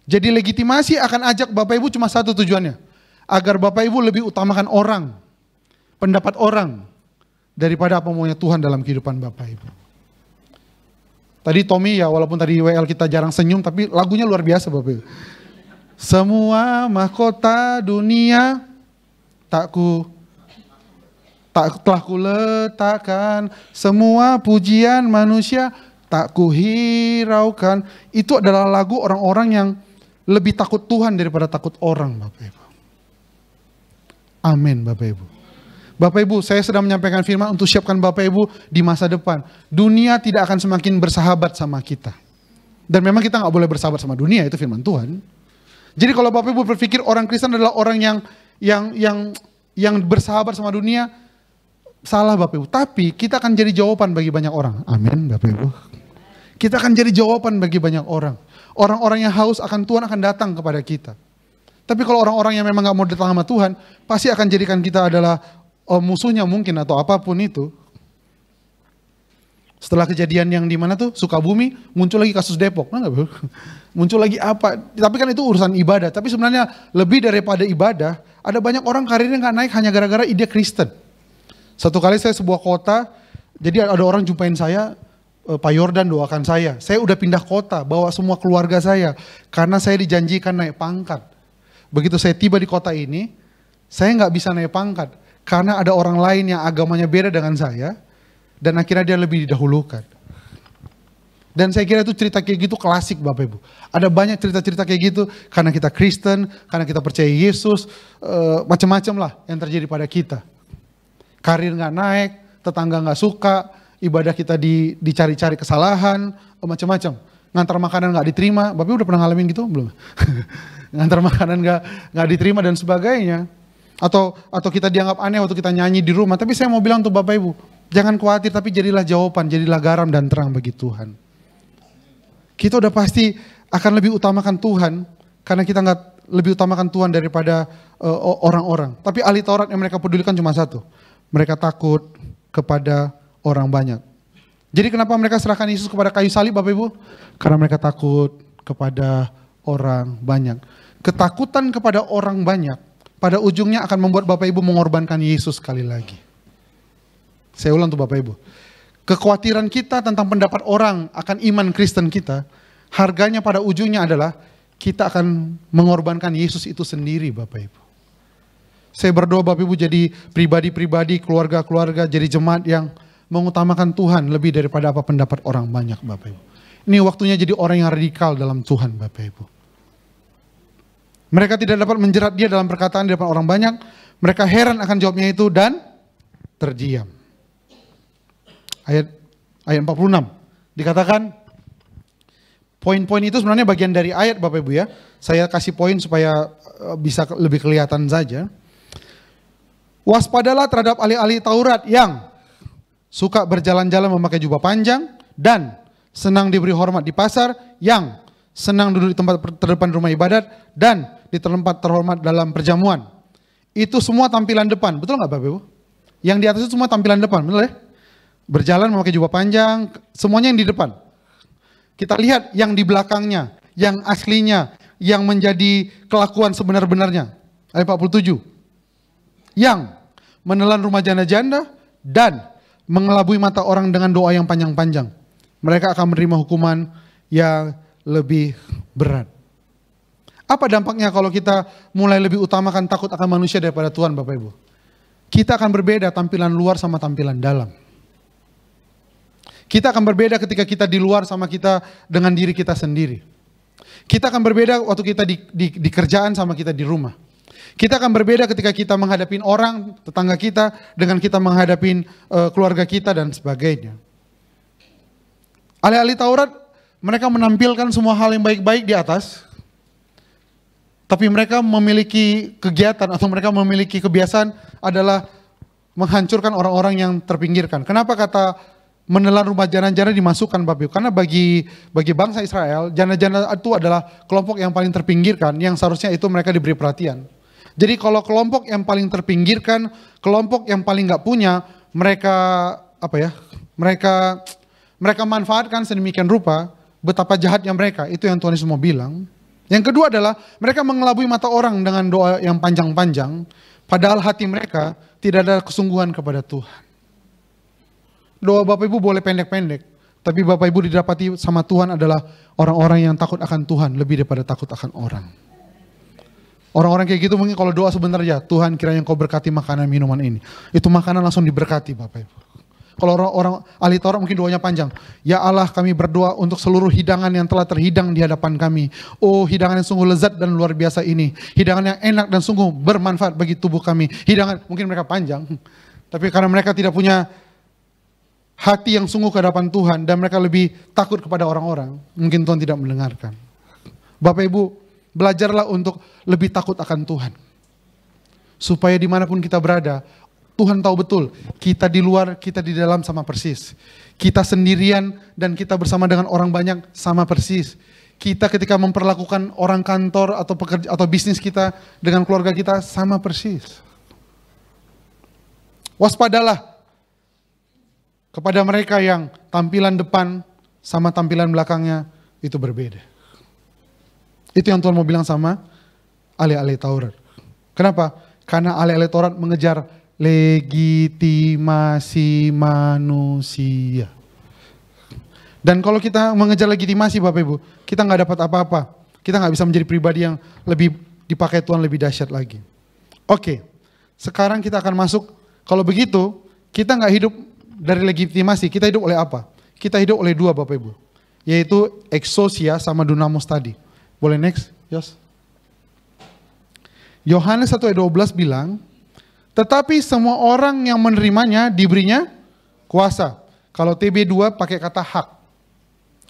Jadi legitimasi akan ajak Bapak Ibu cuma satu tujuannya. Agar Bapak Ibu lebih utamakan orang, pendapat orang, daripada apa maunya Tuhan dalam kehidupan Bapak Ibu. Tadi Tommy ya, walaupun tadi WL kita jarang senyum, tapi lagunya luar biasa Bapak Ibu. Semua mahkota dunia telah kuletakkan, semua pujian manusia tak kuhiraukan. Itu adalah lagu orang-orang yang lebih takut Tuhan daripada takut orang Bapak Ibu. Amin Bapak Ibu. Bapak Ibu, saya sedang menyampaikan firman untuk siapkan Bapak Ibu di masa depan. Dunia tidak akan semakin bersahabat sama kita. Dan memang kita nggak boleh bersahabat sama dunia, itu firman Tuhan. Jadi kalau Bapak Ibu berpikir orang Kristen adalah orang yang bersahabat sama dunia, salah Bapak Ibu. Tapi kita akan jadi jawaban bagi banyak orang. Amin Bapak Ibu. Kita akan jadi jawaban bagi banyak orang. Orang-orang yang haus akan Tuhan akan datang kepada kita. Tapi kalau orang-orang yang memang gak mau datang sama Tuhan, pasti akan jadikan kita adalah musuhnya mungkin atau apapun itu. Setelah kejadian yang di mana tuh, Sukabumi, muncul lagi kasus Depok. Muncul lagi apa, tapi kan itu urusan ibadah. Tapi sebenarnya lebih daripada ibadah, ada banyak orang karirnya gak naik hanya gara-gara ide Kristen. Satu kali saya sebuah kota, jadi ada orang jumpain saya, Pak Yordan doakan saya udah pindah kota, bawa semua keluarga saya, karena saya dijanjikan naik pangkat. Begitu saya tiba di kota ini, saya nggak bisa naik pangkat, karena ada orang lain yang agamanya beda dengan saya, dan akhirnya dia lebih didahulukan. Dan saya kira itu cerita kayak gitu klasik Bapak Ibu. Ada banyak cerita-cerita kayak gitu, karena kita Kristen, karena kita percaya Yesus, macam-macam lah yang terjadi pada kita. Karir nggak naik, tetangga nggak suka, ibadah kita dicari-cari kesalahan, macam-macam. Ngantar makanan nggak diterima, Bapak udah pernah ngalamin gitu belum? Ngantar makanan nggak diterima dan sebagainya. Atau kita dianggap aneh waktu kita nyanyi di rumah. Tapi saya mau bilang untuk Bapak Ibu, jangan khawatir, tapi jadilah jawaban, jadilah garam dan terang bagi Tuhan. Kita udah pasti akan lebih utamakan Tuhan, karena kita nggak lebih utamakan Tuhan daripada orang-orang. Tapi ahli Taurat yang mereka pedulikan cuma satu, mereka takut kepada orang banyak. Jadi kenapa mereka serahkan Yesus kepada kayu salib Bapak Ibu? Karena mereka takut kepada orang banyak. Ketakutan kepada orang banyak pada ujungnya akan membuat Bapak Ibu mengorbankan Yesus sekali lagi. Saya ulang tuh Bapak Ibu. Kekhawatiran kita tentang pendapat orang akan iman Kristen kita, harganya pada ujungnya adalah kita akan mengorbankan Yesus itu sendiri Bapak Ibu. Saya berdoa Bapak Ibu jadi pribadi-pribadi, keluarga-keluarga, jadi jemaat yang mengutamakan Tuhan lebih daripada apa pendapat orang banyak Bapak Ibu. Ini waktunya jadi orang yang radikal dalam Tuhan Bapak Ibu. Mereka tidak dapat menjerat dia dalam perkataan di depan orang banyak. Mereka heran akan jawabnya itu dan terdiam. Ayat 46 dikatakan, poin-poin itu sebenarnya bagian dari ayat Bapak Ibu ya. Saya kasih poin supaya bisa lebih kelihatan saja. Waspadalah terhadap ahli-ahli Taurat yang suka berjalan-jalan memakai jubah panjang dan senang diberi hormat di pasar, yang senang duduk di tempat terdepan rumah ibadat dan di tempat terhormat dalam perjamuan. Itu semua tampilan depan, betul nggak Bapak Ibu? Yang di atas itu semua tampilan depan, betul ya? Berjalan memakai jubah panjang, semuanya yang di depan. Kita lihat yang di belakangnya, yang aslinya, yang menjadi kelakuan sebenar-benarnya. Ayat 47. Yang menelan rumah janda-janda dan mengelabui mata orang dengan doa yang panjang-panjang. Mereka akan menerima hukuman yang lebih berat. Apa dampaknya kalau kita mulai lebih utamakan takut akan manusia daripada Tuhan Bapak Ibu? Kita akan berbeda tampilan luar sama tampilan dalam. Kita akan berbeda ketika kita di luar sama kita dengan diri kita sendiri. Kita akan berbeda waktu kita di kerjaan sama kita di rumah. Kita akan berbeda ketika kita menghadapi orang, tetangga kita, dengan kita menghadapi keluarga kita dan sebagainya. Ahli-ahli Taurat, mereka menampilkan semua hal yang baik-baik di atas, tapi mereka memiliki kegiatan atau mereka memiliki kebiasaan adalah menghancurkan orang-orang yang terpinggirkan. Kenapa kata menelan rumah jana-jana dimasukkan Bapak Ibu. Karena bagi bangsa Israel, jana-jana itu adalah kelompok yang paling terpinggirkan, yang seharusnya itu mereka diberi perhatian. Jadi kalau kelompok yang paling terpinggirkan, kelompok yang paling nggak punya, mereka mereka manfaatkan sedemikian rupa, betapa jahatnya mereka. Itu yang Tuhan Yesus mau bilang. Yang kedua adalah mereka mengelabui mata orang dengan doa yang panjang-panjang, padahal hati mereka tidak ada kesungguhan kepada Tuhan. Doa Bapak Ibu boleh pendek-pendek, tapi Bapak Ibu didapati sama Tuhan adalah orang-orang yang takut akan Tuhan lebih daripada takut akan orang. Orang-orang kayak gitu mungkin kalau doa sebentar aja, Tuhan kiranya Engkau berkati makanan minuman ini. Itu makanan langsung diberkati Bapak Ibu. Kalau orang ahli Taurat mungkin doanya panjang. Ya Allah, kami berdoa untuk seluruh hidangan yang telah terhidang di hadapan kami. Oh, hidangan yang sungguh lezat dan luar biasa ini. Hidangan yang enak dan sungguh bermanfaat bagi tubuh kami. Hidangan, mungkin mereka panjang. Tapi karena mereka tidak punya hati yang sungguh ke hadapan Tuhan dan mereka lebih takut kepada orang-orang, mungkin Tuhan tidak mendengarkan. Bapak Ibu, belajarlah untuk lebih takut akan Tuhan. Supaya dimanapun kita berada, Tuhan tahu betul, kita di luar, kita di dalam sama persis. Kita sendirian dan kita bersama dengan orang banyak sama persis. Kita ketika memperlakukan orang kantor atau pekerja atau bisnis kita dengan keluarga kita sama persis. Waspadalah kepada mereka yang tampilan depan sama tampilan belakangnya itu berbeda. Itu yang Tuhan mau bilang sama ahli-ahli Taurat. Kenapa? Karena ahli-ahli Taurat mengejar legitimasi manusia. Dan kalau kita mengejar legitimasi Bapak Ibu, kita nggak dapat apa-apa. Kita nggak bisa menjadi pribadi yang lebih dipakai Tuhan lebih dahsyat lagi. Oke, sekarang kita akan masuk. Kalau begitu, kita nggak hidup dari legitimasi, kita hidup oleh apa? Kita hidup oleh dua Bapak Ibu, yaitu exousia sama dunamos tadi. Boleh next, Yos? Yohanes 1 ayat 12 bilang, tetapi semua orang yang menerimanya diberinya kuasa. Kalau TB2 pakai kata hak.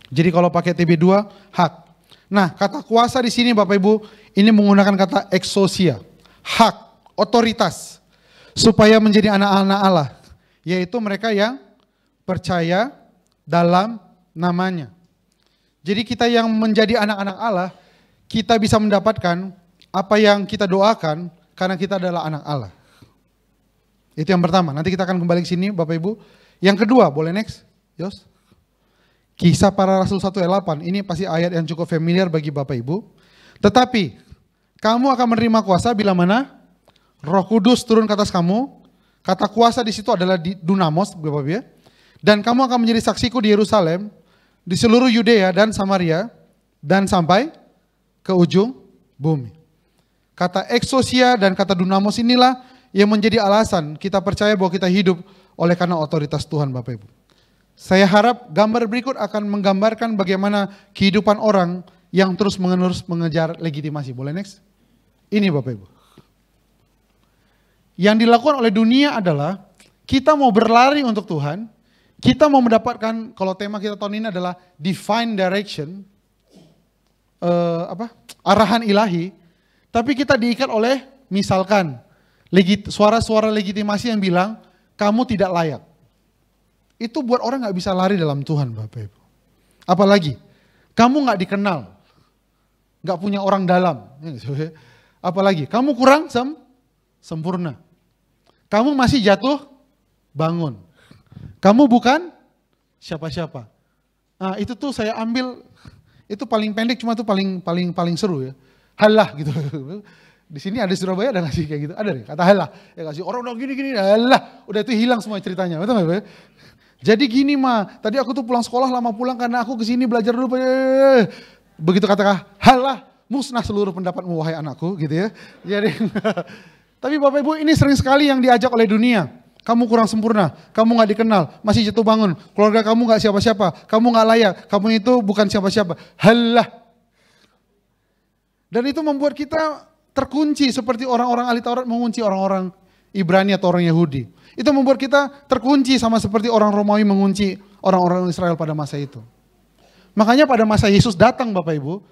Jadi kalau pakai TB2 hak. Nah, kata kuasa di sini Bapak Ibu ini menggunakan kata exousia, hak, otoritas, supaya menjadi anak-anak Allah, yaitu mereka yang percaya dalam namanya. Jadi kita yang menjadi anak-anak Allah, kita bisa mendapatkan apa yang kita doakan karena kita adalah anak Allah. Itu yang pertama, nanti kita akan kembali ke sini Bapak Ibu. Yang kedua, boleh next, Yos? Kisah Para Rasul 1 ayat 8, ini pasti ayat yang cukup familiar bagi Bapak Ibu. Tetapi, kamu akan menerima kuasa bila mana? Roh Kudus turun ke atas kamu. Kata kuasa di situ adalah dunamos, Bapak Ibu ya. Dan kamu akan menjadi saksiku di Yerusalem, di seluruh Yudea dan Samaria, dan sampai ke ujung bumi. Kata exousia dan kata dunamos inilah yang menjadi alasan kita percaya bahwa kita hidup oleh karena otoritas Tuhan Bapak Ibu. Saya harap gambar berikut akan menggambarkan bagaimana kehidupan orang yang terus-menerus mengejar legitimasi. Boleh next? Ini Bapak Ibu. Yang dilakukan oleh dunia adalah kita mau berlari untuk Tuhan, kita mau mendapatkan, kalau tema kita tahun ini adalah divine direction, arahan ilahi, tapi kita diikat oleh misalkan suara-suara legitimasi yang bilang kamu tidak layak. Itu buat orang gak bisa lari dalam Tuhan Bapak Ibu. Apalagi kamu gak dikenal, gak punya orang dalam. Apalagi kamu kurang sempurna. Kamu masih jatuh bangun. Kamu bukan siapa-siapa. Nah, itu tuh saya ambil, itu paling pendek cuma itu paling seru ya. Halah gitu. Di sini ada Surabaya ada ngasih kayak gitu, ada deh kata halah. Ya kasih orang udah gini, halah, udah itu hilang semua ceritanya. Betul nggak Pak? Jadi gini mah, tadi aku tuh pulang sekolah lama pulang karena aku kesini belajar dulu. Begitu kata halah, musnah seluruh pendapatmu wahai anakku gitu ya. Jadi, tapi Bapak Ibu ini sering sekali yang diajak oleh dunia. Kamu kurang sempurna, kamu gak dikenal, masih jatuh bangun, keluarga kamu gak siapa-siapa, kamu gak layak, kamu itu bukan siapa-siapa. Halah. Dan itu membuat kita terkunci seperti orang-orang ahli Taurat mengunci orang-orang Ibrani atau orang Yahudi. Itu membuat kita terkunci sama seperti orang Romawi mengunci orang-orang Israel pada masa itu. Makanya pada masa Yesus datang Bapak Ibu,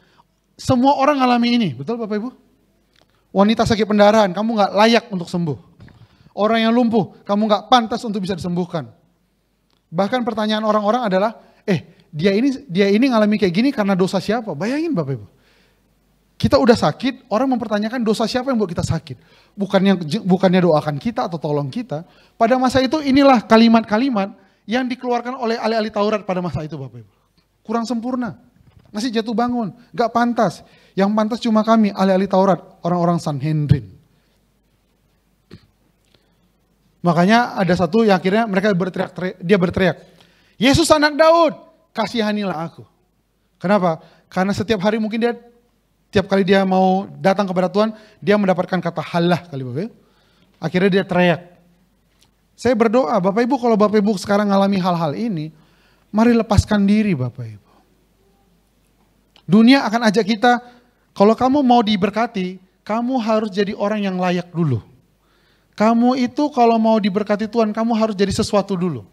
semua orang alami ini, betul Bapak Ibu? Wanita sakit pendarahan, kamu gak layak untuk sembuh. Orang yang lumpuh, kamu gak pantas untuk bisa disembuhkan. Bahkan pertanyaan orang-orang adalah, dia ini ngalami kayak gini karena dosa siapa? Bayangin Bapak Ibu. Kita udah sakit, orang mempertanyakan dosa siapa yang buat kita sakit. Bukannya doakan kita atau tolong kita. Pada masa itu inilah kalimat-kalimat yang dikeluarkan oleh ahli-ahli Taurat pada masa itu Bapak Ibu. Kurang sempurna, masih jatuh bangun, gak pantas. Yang pantas cuma kami, ahli-ahli Taurat, orang-orang Sanhedrin. Makanya ada satu yang akhirnya mereka berteriak, Yesus anak Daud, kasihanilah aku. Kenapa? Karena setiap hari mungkin tiap kali dia mau datang kepada Tuhan, dia mendapatkan kata halah kali Bapak Ibu. Akhirnya dia teriak. Saya berdoa, Bapak Ibu kalau Bapak Ibu sekarang ngalami hal-hal ini, mari lepaskan diri Bapak Ibu. Dunia akan ajak kita, kalau kamu mau diberkati, kamu harus jadi orang yang layak dulu. Kamu itu kalau mau diberkati Tuhan, kamu harus jadi sesuatu dulu.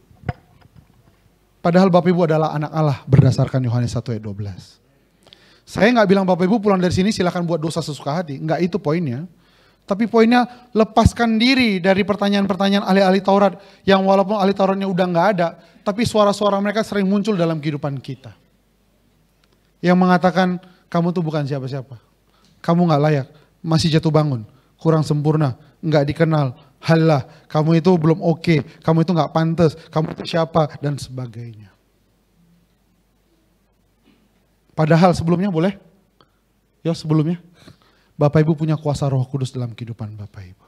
Padahal Bapak Ibu adalah anak Allah berdasarkan Yohanes 1 ayat 12. Saya nggak bilang Bapak Ibu pulang dari sini silakan buat dosa sesuka hati. Nggak itu poinnya. Tapi poinnya lepaskan diri dari pertanyaan-pertanyaan ahli-ahli Taurat. Yang walaupun ahli Tauratnya udah nggak ada. Tapi suara-suara mereka sering muncul dalam kehidupan kita. Yang mengatakan kamu tuh bukan siapa-siapa. Kamu nggak layak. Masih jatuh bangun. Kurang sempurna. Nggak dikenal. Halah, kamu itu belum oke. Kamu itu nggak pantas. Kamu itu siapa dan sebagainya. Padahal sebelumnya boleh? Ya sebelumnya. Bapak Ibu punya kuasa Roh Kudus dalam kehidupan Bapak Ibu.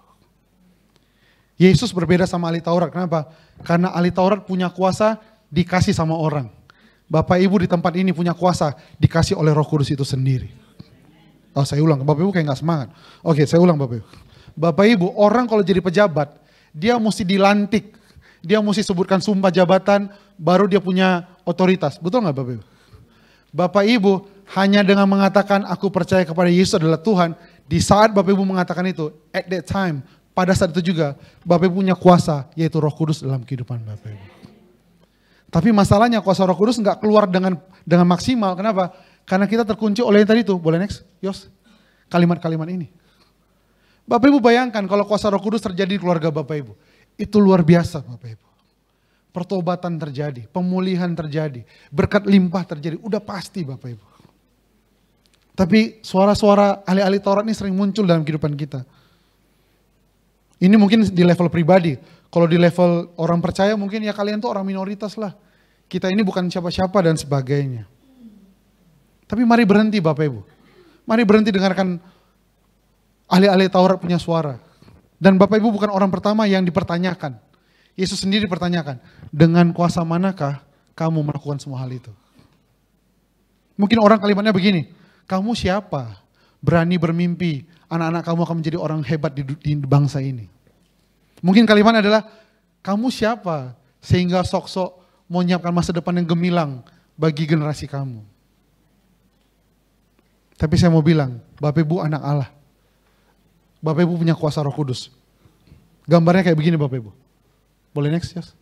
Yesus berbeda sama ahli Taurat. Kenapa? Karena ahli Taurat punya kuasa dikasih sama orang. Bapak Ibu di tempat ini punya kuasa dikasih oleh Roh Kudus itu sendiri. Oh saya ulang, Bapak Ibu kayak gak semangat. Oke saya ulang Bapak Ibu. Bapak Ibu orang kalau jadi pejabat, dia mesti dilantik. Dia mesti sebutkan sumpah jabatan, baru dia punya otoritas. Betul gak Bapak Ibu? Bapak Ibu hanya dengan mengatakan aku percaya kepada Yesus adalah Tuhan. Di saat Bapak Ibu mengatakan itu, at that time, pada saat itu juga Bapak Ibu punya kuasa yaitu Roh Kudus dalam kehidupan Bapak Ibu. Tapi masalahnya kuasa Roh Kudus nggak keluar dengan maksimal. Kenapa? Karena kita terkunci oleh yang tadi itu. Boleh next? Yos. Kalimat-kalimat ini. Bapak Ibu bayangkan kalau kuasa Roh Kudus terjadi di keluarga Bapak Ibu. Itu luar biasa Bapak Ibu. Pertobatan terjadi, pemulihan terjadi, berkat limpah terjadi, udah pasti Bapak Ibu. Tapi suara-suara ahli-ahli Taurat ini sering muncul dalam kehidupan kita. Ini mungkin di level pribadi, kalau di level orang percaya mungkin ya kalian tuh orang minoritas lah. Kita ini bukan siapa-siapa dan sebagainya. Tapi mari berhenti Bapak Ibu. Mari berhenti dengarkan ahli-ahli Taurat punya suara. Dan Bapak Ibu bukan orang pertama yang dipertanyakan. Yesus sendiri pertanyakan, dengan kuasa manakah kamu melakukan semua hal itu? Mungkin orang kalimatnya begini, kamu siapa? Berani bermimpi, anak-anak kamu akan menjadi orang hebat di bangsa ini. Mungkin kalimatnya adalah, kamu siapa? Sehingga sok-sok mau menyiapkan masa depan yang gemilang bagi generasi kamu. Tapi saya mau bilang, Bapak Ibu anak Allah. Bapak Ibu punya kuasa Roh Kudus. Gambarnya kayak begini Bapak Ibu. Boleh next, yes?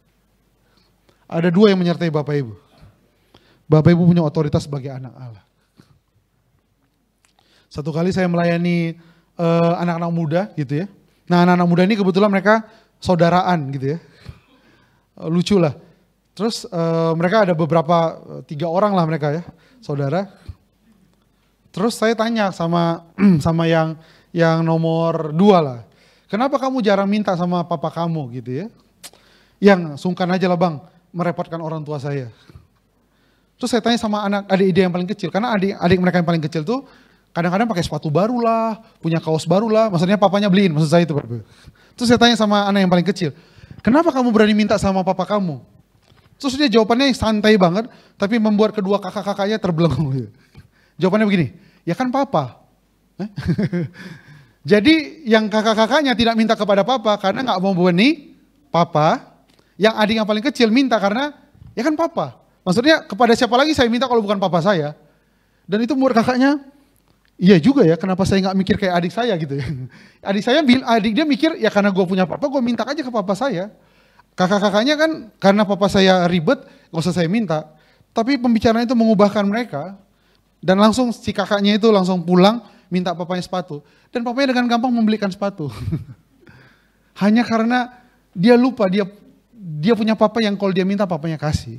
Ada dua yang menyertai Bapak Ibu. Bapak Ibu punya otoritas sebagai anak Allah. Satu kali saya melayani anak-anak muda gitu ya. Nah anak-anak muda ini kebetulan mereka saudaraan gitu ya. Lucu lah. Terus mereka ada beberapa, 3 orang lah mereka ya, saudara. Terus saya tanya sama yang nomor 2 lah. Kenapa kamu jarang minta sama papa kamu gitu ya? Yang sungkan aja lah bang, merepotkan orang tua saya. Terus saya tanya sama adik dia yang paling kecil, karena adik mereka yang paling kecil tuh kadang-kadang pakai sepatu baru lah, punya kaos baru lah, maksudnya papanya beliin, maksud saya itu. Terus saya tanya sama anak yang paling kecil, kenapa kamu berani minta sama papa kamu? Terus dia jawabannya santai banget, tapi membuat kedua kakak-kakaknya terbelenggu. Jawabannya begini, ya kan papa. Jadi yang kakak-kakaknya tidak minta kepada papa karena nggak mau berani papa. Yang adik yang paling kecil minta karena ya kan papa. Maksudnya kepada siapa lagi saya minta kalau bukan papa saya. Dan itu membuat kakaknya, iya juga ya kenapa saya nggak mikir kayak adik saya gitu ya. Adik dia mikir ya karena gue punya papa gue minta aja ke papa saya. Kakak-kakaknya kan karena papa saya ribet gak usah saya minta. Tapi pembicaraan itu mengubahkan mereka. Dan langsung si kakaknya itu langsung pulang minta papanya sepatu. Dan papanya dengan gampang membelikan sepatu. Hanya karena dia lupa dia punya papa yang kalau dia minta papanya kasih.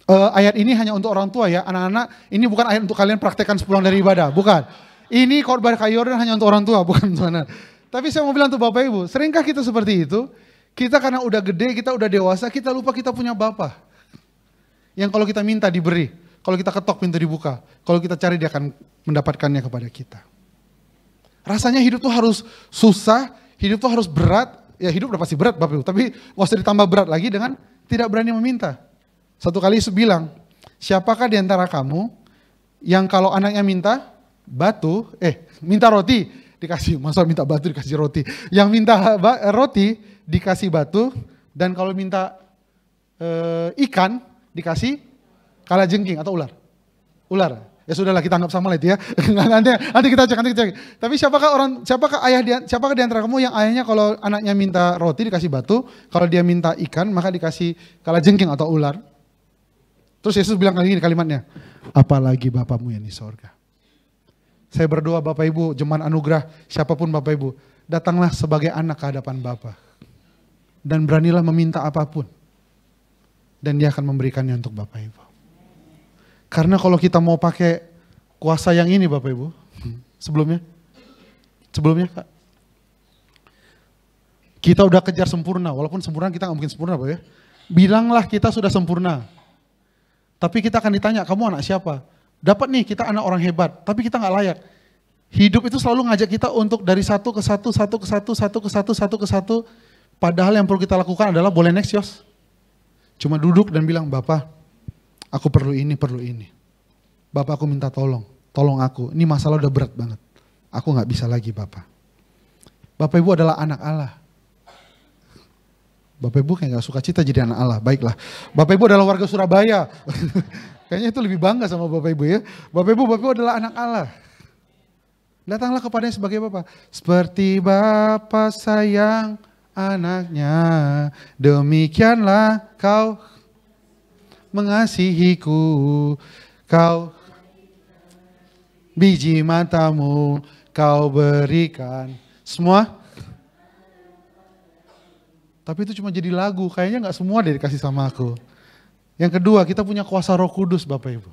Ayat ini hanya untuk orang tua ya, anak-anak, ini bukan ayat untuk kalian praktekkan sepulang dari ibadah, bukan. Ini khotbah kayu Yordan hanya untuk orang tua, bukan untuk anak. Tapi saya mau bilang untuk Bapak Ibu, seringkah kita seperti itu? Kita karena udah gede, kita udah dewasa, kita lupa kita punya Bapa. Yang kalau kita minta diberi, kalau kita ketok pintu dibuka, kalau kita cari dia akan mendapatkannya kepada kita. Rasanya hidup tuh harus susah, hidup tuh harus berat, ya hidup udah pasti berat Bapak Ibu, tapi gak usah ditambah berat lagi dengan tidak berani meminta. Satu kali Yesus bilang, siapakah di antara kamu yang kalau anaknya minta minta roti dikasih, masa minta batu dikasih roti. Yang minta roti dikasih batu, dan kalau minta ikan dikasih kalajengking atau ular. Ular. Ya sudahlah kita anggap sama lah itu ya. nanti kita cek. Tapi siapakah di antara kamu yang ayahnya kalau anaknya minta roti dikasih batu, kalau dia minta ikan maka dikasih kalajengking atau ular. Terus Yesus bilang lagi kalimatnya, apalagi Bapamu yang di sorga. Saya berdoa Bapak Ibu, jemaat anugerah, siapapun Bapak Ibu, datanglah sebagai anak ke hadapan Bapa. Dan beranilah meminta apapun. Dan dia akan memberikannya untuk Bapak Ibu. Karena kalau kita mau pakai kuasa yang ini Bapak Ibu, sebelumnya Kak, kita udah kejar sempurna, walaupun sempurna kita gak mungkin sempurna Bapak ya. Bilanglah kita sudah sempurna. Tapi kita akan ditanya, kamu anak siapa? Dapat nih kita anak orang hebat, tapi kita gak layak. Hidup itu selalu ngajak kita untuk dari satu ke satu. Padahal yang perlu kita lakukan adalah boleh next Yos. Cuma duduk dan bilang, Bapak, aku perlu ini. Bapak aku minta tolong aku. Ini masalah udah berat banget. Aku gak bisa lagi Bapak. Bapak Ibu adalah anak Allah. Bapak Ibu kayak gak suka cita jadi anak Allah, baiklah. Bapak Ibu adalah warga Surabaya. Kayaknya itu lebih bangga sama Bapak Ibu ya. Bapak Ibu adalah anak Allah. Datanglah kepadanya sebagai Bapak. Seperti Bapa sayang anaknya, demikianlah kau mengasihiku. Kau biji matamu kau berikan. Semua. Tapi itu cuma jadi lagu, kayaknya gak semua deh dikasih sama aku. Yang kedua, kita punya kuasa Roh Kudus Bapak Ibu.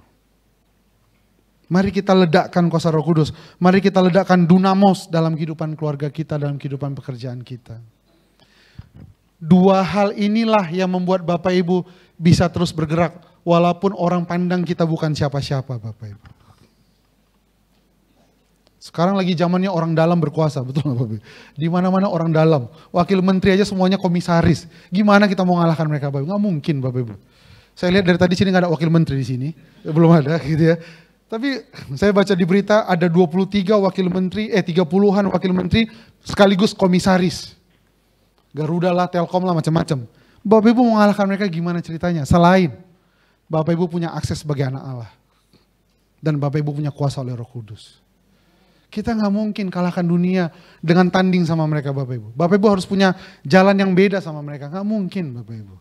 Mari kita ledakkan kuasa Roh Kudus. Mari kita ledakkan dunamos dalam kehidupan keluarga kita, dalam kehidupan pekerjaan kita. Dua hal inilah yang membuat Bapak Ibu bisa terus bergerak. Walaupun orang pandang kita bukan siapa-siapa Bapak Ibu. Sekarang lagi zamannya orang dalam berkuasa, betul nggak Bapak Ibu? Di mana-mana orang dalam, wakil menteri aja semuanya komisaris. Gimana kita mau ngalahkan mereka Bapak Ibu? Nggak mungkin Bapak Ibu. Saya lihat dari tadi sini nggak ada wakil menteri di sini, belum ada gitu ya. Tapi saya baca di berita ada 23 wakil menteri, 30-an wakil menteri sekaligus komisaris. Garuda lah, Telkom lah, macam-macam. Bapak Ibu mau ngalahkan mereka gimana ceritanya? Selain Bapak Ibu punya akses sebagai anak Allah. Dan Bapak Ibu punya kuasa oleh Roh Kudus. Kita nggak mungkin kalahkan dunia dengan tanding sama mereka Bapak Ibu. Bapak Ibu harus punya jalan yang beda sama mereka. Nggak mungkin Bapak Ibu.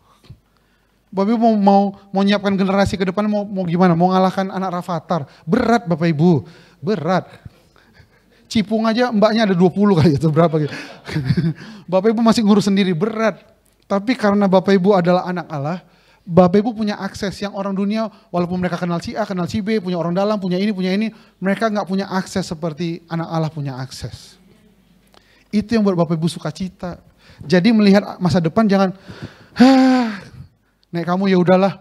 Bapak Ibu mau nyiapkan generasi ke depan mau gimana? Mau ngalahkan anak Rafathar. Berat Bapak Ibu, berat. Cipung aja mbaknya ada 20 kali atau berapa gitu. Bapak Ibu masih ngurus sendiri, berat. Tapi karena Bapak Ibu adalah anak Allah, Bapak Ibu punya akses yang orang dunia, walaupun mereka kenal si A, kenal si B, punya orang dalam, punya ini, mereka nggak punya akses seperti anak Allah punya akses. Itu yang buat Bapak Ibu suka cita. Jadi melihat masa depan jangan, nek kamu ya udahlah,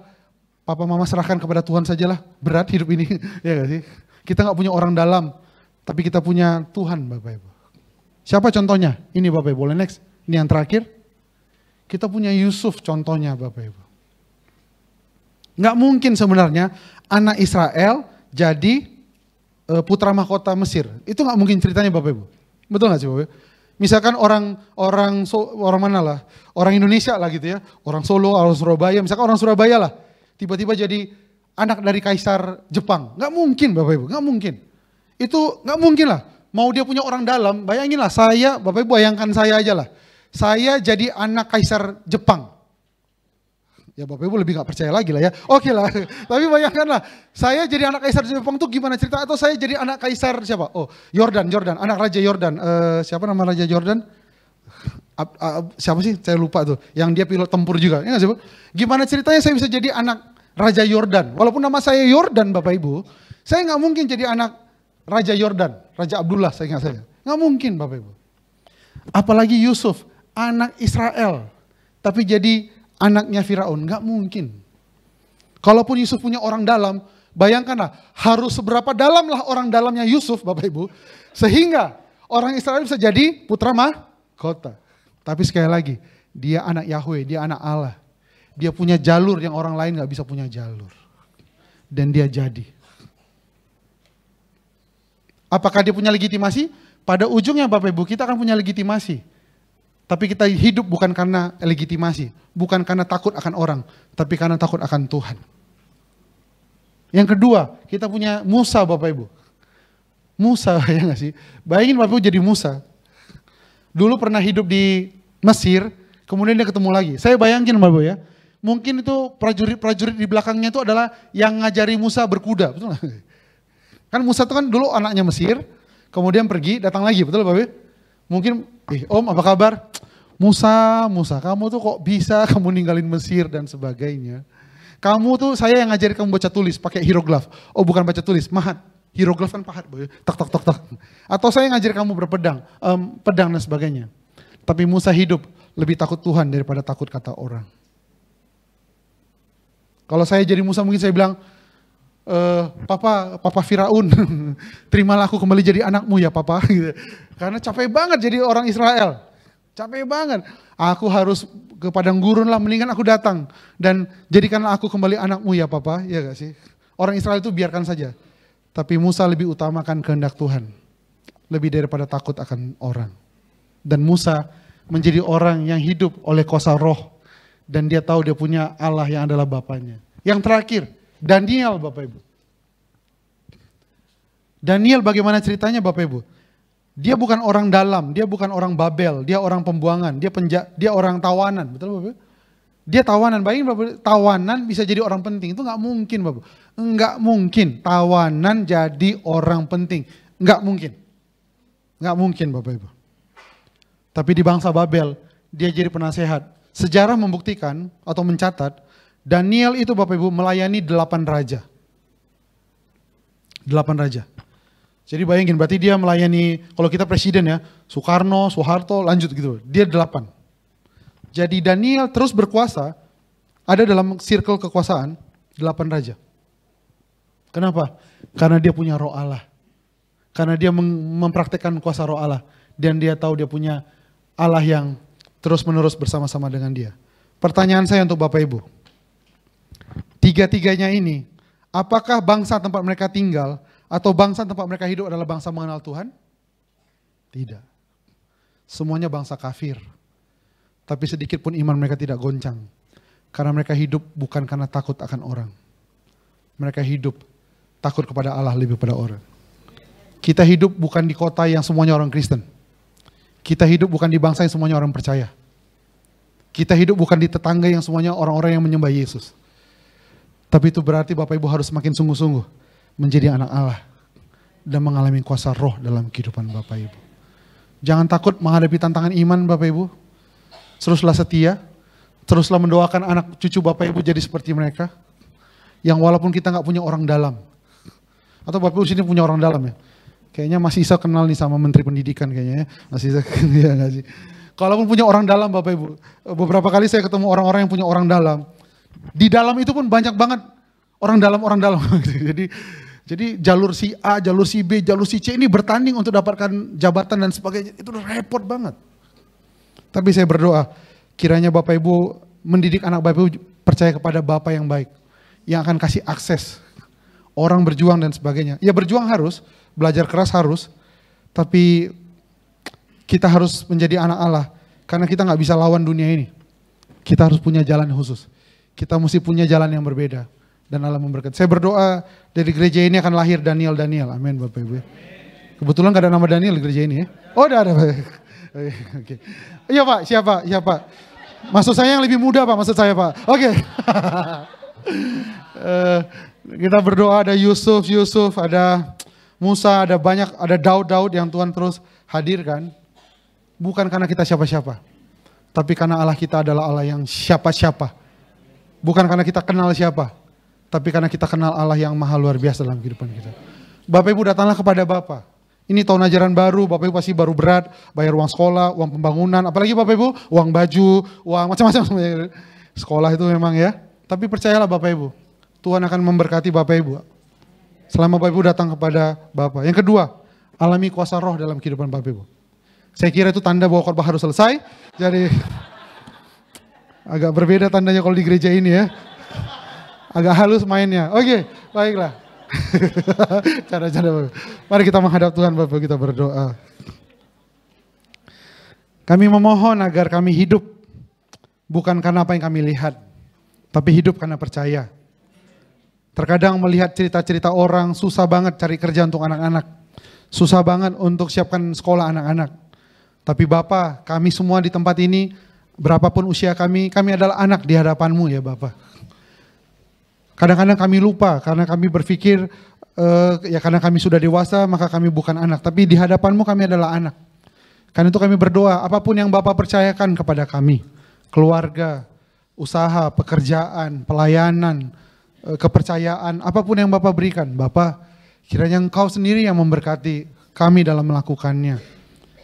papa mama serahkan kepada Tuhan sajalah, berat hidup ini, ya gak sih? Kita nggak punya orang dalam, tapi kita punya Tuhan Bapak Ibu. Siapa contohnya? Ini Bapak Ibu, boleh next? Ini yang terakhir. Kita punya Yusuf contohnya Bapak Ibu. Nggak mungkin sebenarnya anak Israel jadi putra mahkota Mesir. Itu nggak mungkin ceritanya Bapak Ibu. Betul nggak sih Bapak Ibu? Misalkan orang mana lah, orang Indonesia lah gitu ya, orang Solo, orang Surabaya, misalkan orang Surabaya lah, tiba-tiba jadi anak dari kaisar Jepang. Nggak mungkin Bapak Ibu, nggak mungkin. Itu nggak mungkin lah. Mau dia punya orang dalam, bayangin lah saya, Bapak Ibu bayangkan saya aja lah. Saya jadi anak kaisar Jepang. Ya Bapak Ibu lebih gak percaya lagi lah ya. Oke lah, tapi bayangkanlah saya jadi anak kaisar Jepang tuh gimana cerita, atau saya jadi anak kaisar siapa? Oh Yordan, anak Raja Yordan. Siapa nama Raja Yordan? Siapa sih? Saya lupa tuh. Yang dia pilot tempur juga. Ya nggak sih, Bu? Gimana ceritanya saya bisa jadi anak Raja Yordan? Walaupun nama saya Yordan, Bapak Ibu, saya nggak mungkin jadi anak Raja Yordan, Raja Abdullah, saya ingat saya. Nggak mungkin, Bapak Ibu. Apalagi Yusuf, anak Israel, tapi jadi anaknya Firaun, nggak mungkin. Kalaupun Yusuf punya orang dalam, bayangkanlah harus seberapa dalamlah orang dalamnya Yusuf, Bapak Ibu, sehingga orang Israel bisa jadi putra mahkota. Tapi sekali lagi, dia anak Yahweh, dia anak Allah. Dia punya jalur yang orang lain gak bisa punya jalur. Dan dia jadi. Apakah dia punya legitimasi? Pada ujungnya Bapak Ibu, kita akan punya legitimasi. Tapi kita hidup bukan karena legitimasi. Bukan karena takut akan orang. Tapi karena takut akan Tuhan. Yang kedua, kita punya Musa Bapak Ibu. Musa, ya gak sih? Bayangin Bapak Ibu jadi Musa. Dulu pernah hidup di Mesir, kemudian dia ketemu lagi. Saya bayangin Bapak ya, mungkin itu prajurit-prajurit di belakangnya itu adalah yang ngajari Musa berkuda. Betul gak? Kan Musa itu kan dulu anaknya Mesir, kemudian pergi, datang lagi, betul Bapak? Mungkin, Om apa kabar? Musa, kamu tuh kok bisa kamu ninggalin Mesir dan sebagainya. Kamu tuh saya yang ngajari kamu baca tulis pakai hieroglif. Oh bukan baca tulis, mahat. Hieroglif kan pahat, tak. Atau saya ngajar kamu berpedang, pedang dan sebagainya. Tapi Musa hidup lebih takut Tuhan daripada takut kata orang. Kalau saya jadi Musa mungkin saya bilang, Papa Firaun, terimalah aku kembali jadi anakmu ya Papa. Karena capek banget jadi orang Israel. Capek banget. Aku harus ke padang gurun lah, mendingan aku datang. Dan jadikanlah aku kembali anakmu ya Papa. Ya gak sih? Orang Israel itu biarkan saja. Tapi Musa lebih utamakan kehendak Tuhan. Lebih daripada takut akan orang. Dan Musa menjadi orang yang hidup oleh kuasa roh. Dan dia tahu dia punya Allah yang adalah Bapaknya. Yang terakhir, Daniel Bapak Ibu. Daniel bagaimana ceritanya Bapak Ibu? Dia bukan orang dalam, dia bukan orang Babel, dia orang pembuangan, dia orang tawanan. Betul Bapak Ibu? Dia tawanan, bayangin Bapak, tawanan bisa jadi orang penting, itu gak mungkin Bapak. Enggak mungkin tawanan jadi orang penting. Enggak mungkin. Enggak mungkin Bapak Ibu. Tapi di bangsa Babel, dia jadi penasehat. Sejarah membuktikan atau mencatat, Daniel itu Bapak Ibu melayani 8 raja. 8 raja. Jadi bayangin, berarti dia melayani, kalau kita presiden ya, Soekarno, Soeharto, lanjut gitu. Dia 8. Jadi Daniel terus berkuasa, ada dalam circle kekuasaan 8 raja. Kenapa? Karena dia punya roh Allah. Karena dia mempraktekkan kuasa roh Allah. Dan dia tahu dia punya Allah yang terus menerus bersama-sama dengan dia. Pertanyaan saya untuk Bapak Ibu. Tiga-tiganya ini, apakah bangsa tempat mereka tinggal atau bangsa tempat mereka hidup adalah bangsa mengenal Tuhan? Tidak. Semuanya bangsa kafir. Tapi sedikit pun iman mereka tidak goncang. Karena mereka hidup bukan karena takut akan orang. Mereka hidup takut kepada Allah lebih pada orang. Kita hidup bukan di kota yang semuanya orang Kristen. Kita hidup bukan di bangsa yang semuanya orang percaya. Kita hidup bukan di tetangga yang semuanya orang-orang yang menyembah Yesus. Tapi itu berarti Bapak Ibu harus semakin sungguh-sungguh menjadi anak Allah. Dan mengalami kuasa roh dalam kehidupan Bapak Ibu. Jangan takut menghadapi tantangan iman Bapak Ibu. Teruslah setia. Teruslah mendoakan anak cucu Bapak Ibu jadi seperti mereka. Yang walaupun kita gak punya orang dalam. Atau Bapak Ibu sini punya orang dalam ya. Kayaknya masih Isa kenal nih sama Menteri Pendidikan kayaknya ya. Masih Isa ya gak sih. Kalaupun punya orang dalam Bapak Ibu. Beberapa kali saya ketemu orang-orang yang punya orang dalam. Di dalam itu pun banyak banget orang dalam. Jadi jalur si A, jalur si B, jalur si C ini bertanding untuk dapatkan jabatan dan sebagainya. Itu udah repot banget. Tapi saya berdoa, kiranya Bapak Ibu mendidik anak Bapak Ibu percaya kepada Bapak yang baik. Yang akan kasih akses. Orang berjuang dan sebagainya. Ya berjuang harus, belajar keras harus. Tapi kita harus menjadi anak Allah. Karena kita gak bisa lawan dunia ini. Kita harus punya jalan khusus. Kita mesti punya jalan yang berbeda. Dan Allah memberkati. Saya berdoa dari gereja ini akan lahir Daniel. Amin Bapak Ibu. Kebetulan gak ada nama Daniel di gereja ini ya. Oh udah ada Pak. Oke. Iya Pak, siapa? Maksud saya yang lebih muda Pak, maksud saya Pak. Oke. Kita berdoa ada Yusuf, ada Musa, ada banyak, ada Daud yang Tuhan terus hadirkan. Bukan karena kita siapa-siapa. tapi karena Allah kita adalah Allah yang siapa-siapa. Bukan karena kita kenal siapa, tapi karena kita kenal Allah yang maha luar biasa dalam kehidupan kita. Bapak Ibu datanglah kepada Bapak. Ini tahun ajaran baru, Bapak Ibu pasti baru berat, bayar uang sekolah, uang pembangunan, apalagi Bapak Ibu, uang baju, uang macam-macam. Sekolah itu memang ya. Tapi percayalah Bapak Ibu, Tuhan akan memberkati Bapak Ibu. Selama Bapak Ibu datang kepada Bapak. Yang kedua, alami kuasa roh dalam kehidupan Bapak Ibu. Saya kira itu tanda bahwa khotbah harus selesai. Jadi agak berbeda tandanya kalau di gereja ini ya. Agak halus mainnya. Oke, baiklah. Cara-cara. Mari kita menghadap Tuhan Bapak, kita berdoa. Kami memohon agar kami hidup bukan karena apa yang kami lihat, tapi hidup karena percaya. Terkadang melihat cerita-cerita orang susah banget cari kerja untuk anak-anak. Susah banget untuk siapkan sekolah anak-anak. Tapi Bapa, kami semua di tempat ini, berapapun usia kami adalah anak di hadapan-Mu ya Bapa. Kadang-kadang kami lupa karena kami berpikir, ya karena kami sudah dewasa maka kami bukan anak. Tapi di hadapan-Mu kami adalah anak. Karena itu kami berdoa, apapun yang Bapa percayakan kepada kami, keluarga, usaha, pekerjaan, pelayanan, kepercayaan, apapun yang Bapa berikan, Bapa, kiranya Engkau sendiri yang memberkati kami dalam melakukannya.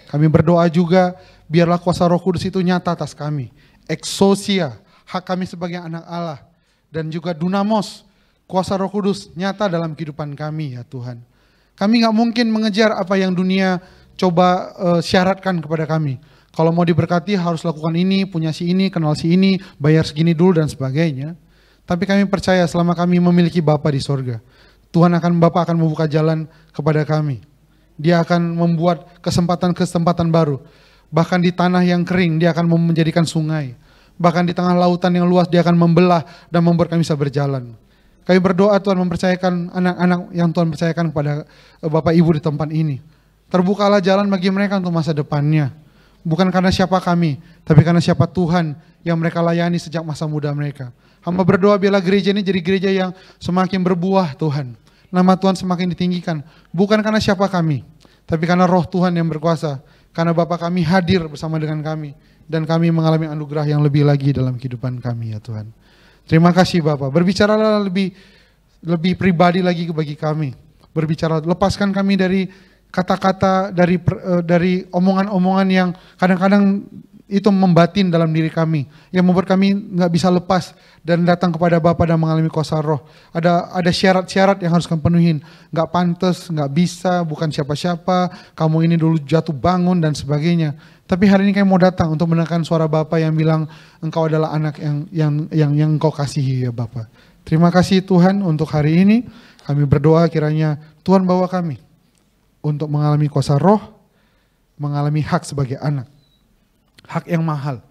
Kami berdoa juga, biarlah kuasa Roh Kudus itu nyata atas kami. Exousia, hak kami sebagai anak Allah. Dan juga dunamos, kuasa Roh Kudus nyata dalam kehidupan kami ya Tuhan. Kami gak mungkin mengejar apa yang dunia coba syaratkan kepada kami. Kalau mau diberkati harus lakukan ini, punya si ini, kenal si ini, bayar segini dulu dan sebagainya. Tapi kami percaya selama kami memiliki Bapa di sorga, Bapa akan membuka jalan kepada kami. Dia akan membuat kesempatan-kesempatan baru. Bahkan di tanah yang kering dia akan menjadikan sungai. Bahkan di tengah lautan yang luas dia akan membelah dan membuat kami bisa berjalan. Kami berdoa Tuhan mempercayakan anak-anak yang Tuhan percayakan kepada Bapak Ibu di tempat ini. Terbukalah jalan bagi mereka untuk masa depannya. Bukan karena siapa kami, tapi karena siapa Tuhan yang mereka layani sejak masa muda mereka. Hamba berdoa biarlah gereja ini jadi gereja yang semakin berbuah Tuhan. Nama Tuhan semakin ditinggikan. Bukan karena siapa kami, tapi karena roh Tuhan yang berkuasa. Karena Bapa kami hadir bersama dengan kami. Dan kami mengalami anugerah yang lebih lagi dalam kehidupan kami ya Tuhan. Terima kasih Bapak. Berbicaralah lebih pribadi lagi bagi kami. Berbicara, lepaskan kami dari kata-kata, dari omongan-omongan yang kadang-kadang itu membatin dalam diri kami. Yang membuat kami nggak bisa lepas dan datang kepada Bapa dan mengalami kuasa roh. Ada syarat-syarat yang harus kami penuhin. Nggak pantas, nggak bisa, bukan siapa-siapa, kamu ini dulu jatuh bangun dan sebagainya. Tapi hari ini kami mau datang untuk mendengarkan suara Bapa yang bilang engkau adalah anak yang engkau kasihi ya Bapa. Terima kasih Tuhan untuk hari ini. Kami berdoa kiranya Tuhan bawa kami untuk mengalami kuasa roh, mengalami hak sebagai anak. Hak yang mahal.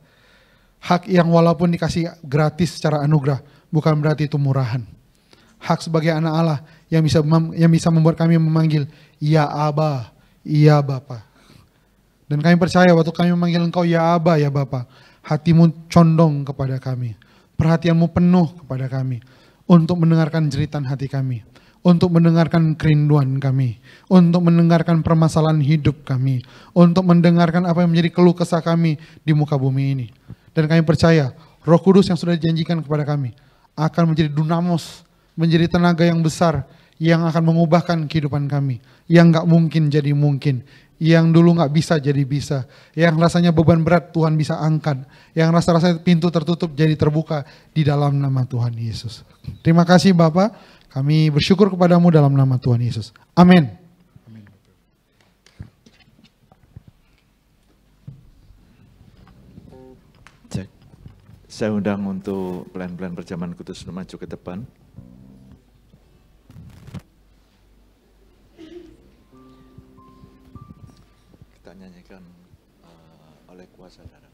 Hak yang walaupun dikasih gratis secara anugerah, bukan berarti itu murahan. Hak sebagai anak Allah yang bisa membuat kami memanggil, ya Aba, ya Bapa. Dan kami percaya waktu kami memanggil Engkau ya Aba, ya Bapa, hatimu condong kepada kami. Perhatianmu penuh kepada kami. Untuk mendengarkan jeritan hati kami. Untuk mendengarkan kerinduan kami. Untuk mendengarkan permasalahan hidup kami. Untuk mendengarkan apa yang menjadi keluh kesah kami di muka bumi ini. Dan kami percaya Roh Kudus yang sudah dijanjikan kepada kami akan menjadi dunamos, menjadi tenaga yang besar yang akan mengubahkan kehidupan kami. Yang gak mungkin jadi mungkin. Yang dulu gak bisa jadi bisa. Yang rasanya beban berat Tuhan bisa angkat. Yang rasa-rasanya pintu tertutup jadi terbuka di dalam nama Tuhan Yesus. Terima kasih Bapak. Kami bersyukur kepadamu dalam nama Tuhan Yesus. Amin. Cek. Saya undang untuk pelayan-pelayan perjamuan kudus maju ke depan. Kita nyanyikan oleh kuasa darah.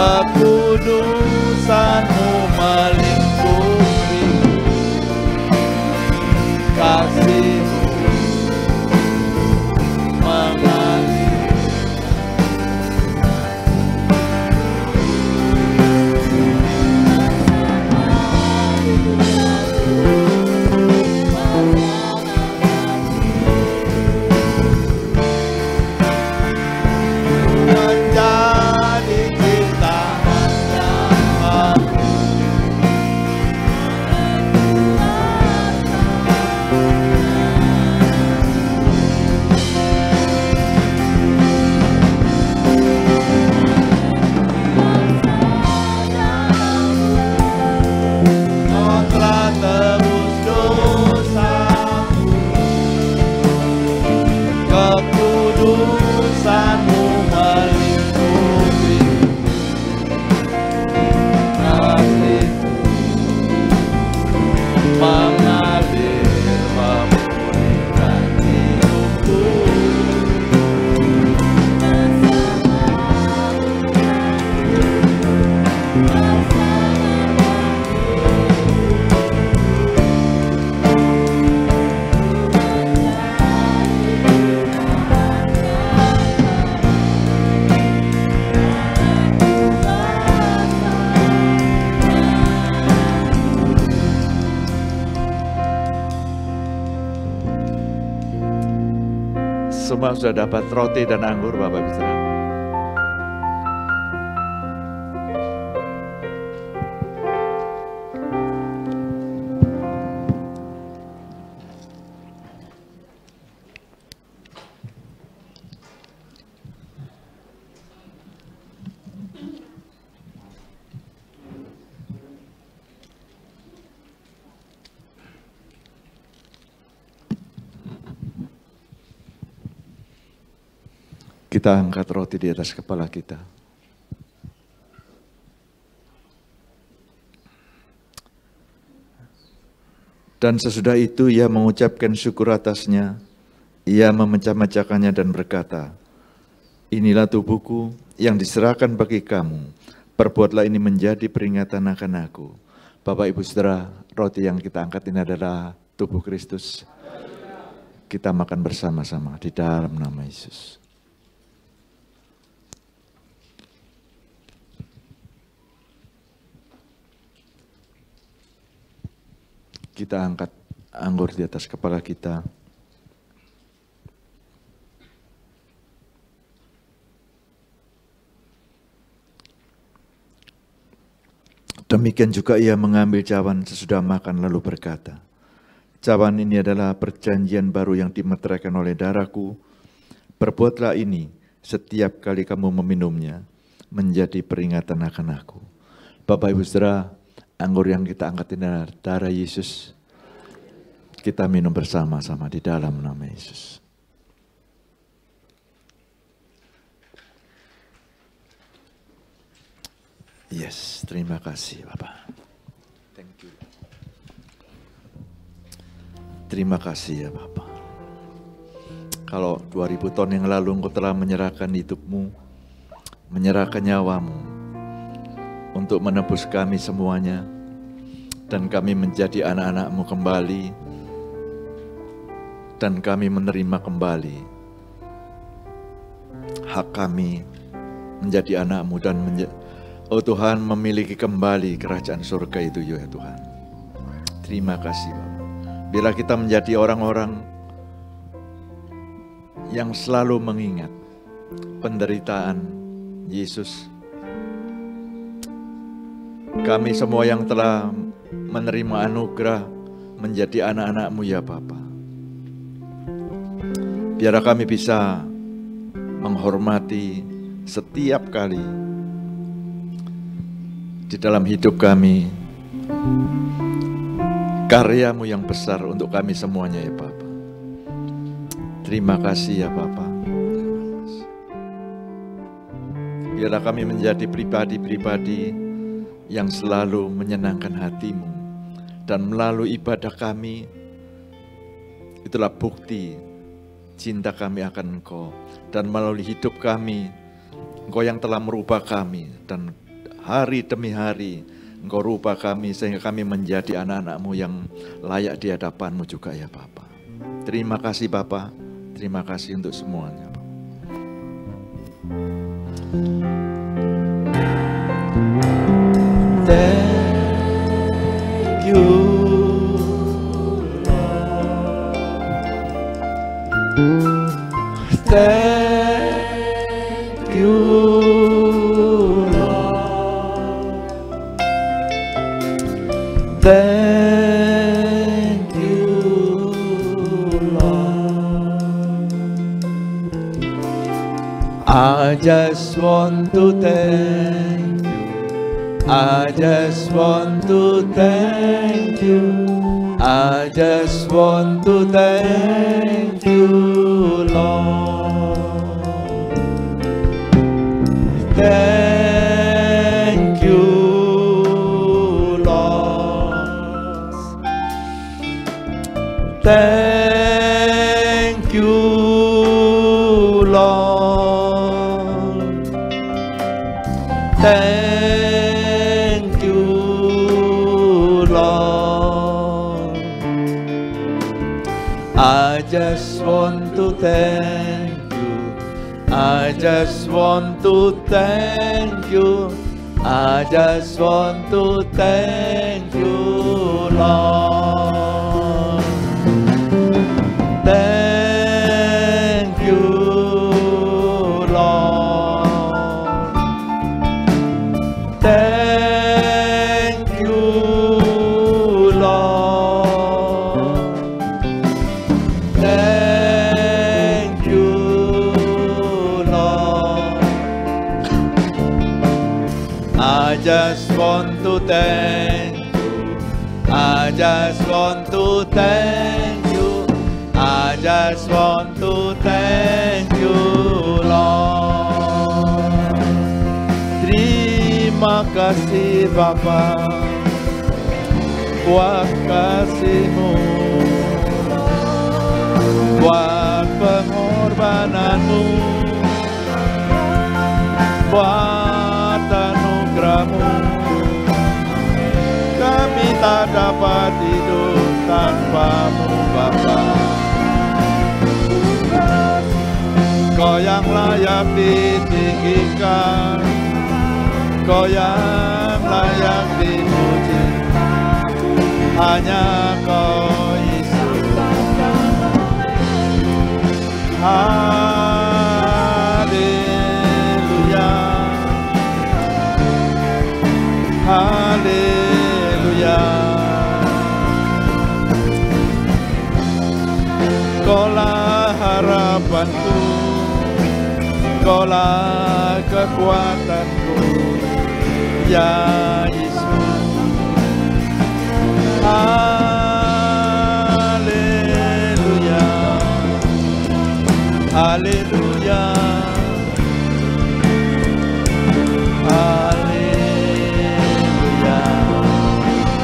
kekudusan-Mu melingkupi, kasih-Mu mengalir. Menjadi ciptaan Kau telah tebus dosa-Mu, kekudusan-Mu melingkupi, kasih-Mu mengalir memulihkan hidupku. Semua sudah dapat roti dan anggur, Bapak Ibu Saudara. Kita angkat roti di atas kepala kita. Dan sesudah itu ia mengucapkan syukur atasnya, ia memecah-mecahkannya dan berkata, inilah tubuhku yang diserahkan bagi kamu, perbuatlah ini menjadi peringatan akan aku. Bapak Ibu Saudara, roti yang kita angkat ini adalah tubuh Kristus. Kita makan bersama-sama di dalam nama Yesus. Kita angkat anggur di atas kepala kita. Demikian juga ia mengambil cawan sesudah makan lalu berkata, cawan ini adalah perjanjian baru yang dimeteraikan oleh darahku. Perbuatlah ini setiap kali kamu meminumnya menjadi peringatan akan aku. Bapak Ibu Saudara, anggur yang kita angkat ini adalah darah Yesus. Kita minum bersama-sama di dalam nama Yesus. Yes, terima kasih Bapak. Thank you. Terima kasih ya Bapak. Kalau 2000 tahun yang lalu Engkau telah menyerahkan hidupmu, menyerahkan nyawamu untuk menebus kami semuanya, dan kami menjadi anak-anak-Mu kembali, dan kami menerima kembali hak kami menjadi anak-Mu, dan oh Tuhan, memiliki kembali kerajaan surga itu ya Tuhan. Terima kasih Bapak. Bila kita menjadi orang-orang yang selalu mengingat penderitaan Yesus, kami semua yang telah menerima anugerah menjadi anak-anak-Mu ya Bapa, biar kami bisa menghormati setiap kali di dalam hidup kami karya-Mu yang besar untuk kami semuanya ya Bapa. Terima kasih ya Bapa. Biarlah kami menjadi pribadi-pribadi yang selalu menyenangkan hati-Mu, dan melalui ibadah kami itulah bukti cinta kami akan Engkau, dan melalui hidup kami Engkau yang telah merubah kami dan hari demi hari Engkau rubah kami sehingga kami menjadi anak-anak-Mu yang layak di hadapan-Mu juga ya Bapa. Terima kasih Bapa, terima kasih untuk semuanya. Thank you, Lord. Thank you, Lord. Thank you, Lord. I just want to thank you. I just want to thank you. I just want to thank you, Lord. Thank you, Lord. Thank you, Lord. Thank you, Lord. I just want to thank you. I just want to thank you. I just want to thank you, Lord. Thank you, Lord. Thank you, Lord. Thank you, Lord. I just want to thank you. I just want to thank you. I just want to thank you, Lord. Terima kasih Bapa, buat kasih-Mu, buat pengorbanan-Mu, buat anugerah-Mu. Kami tak dapat hidup tanpa-Mu Bapa. Kau yang layak ditinggikan, Kau yang layak dipuji, hanya Kau Yesus. Haleluya, haleluya. Kaulah harapanku, Kaulah kekuatanku, ya Yesus. Haleluya, haleluya, haleluya.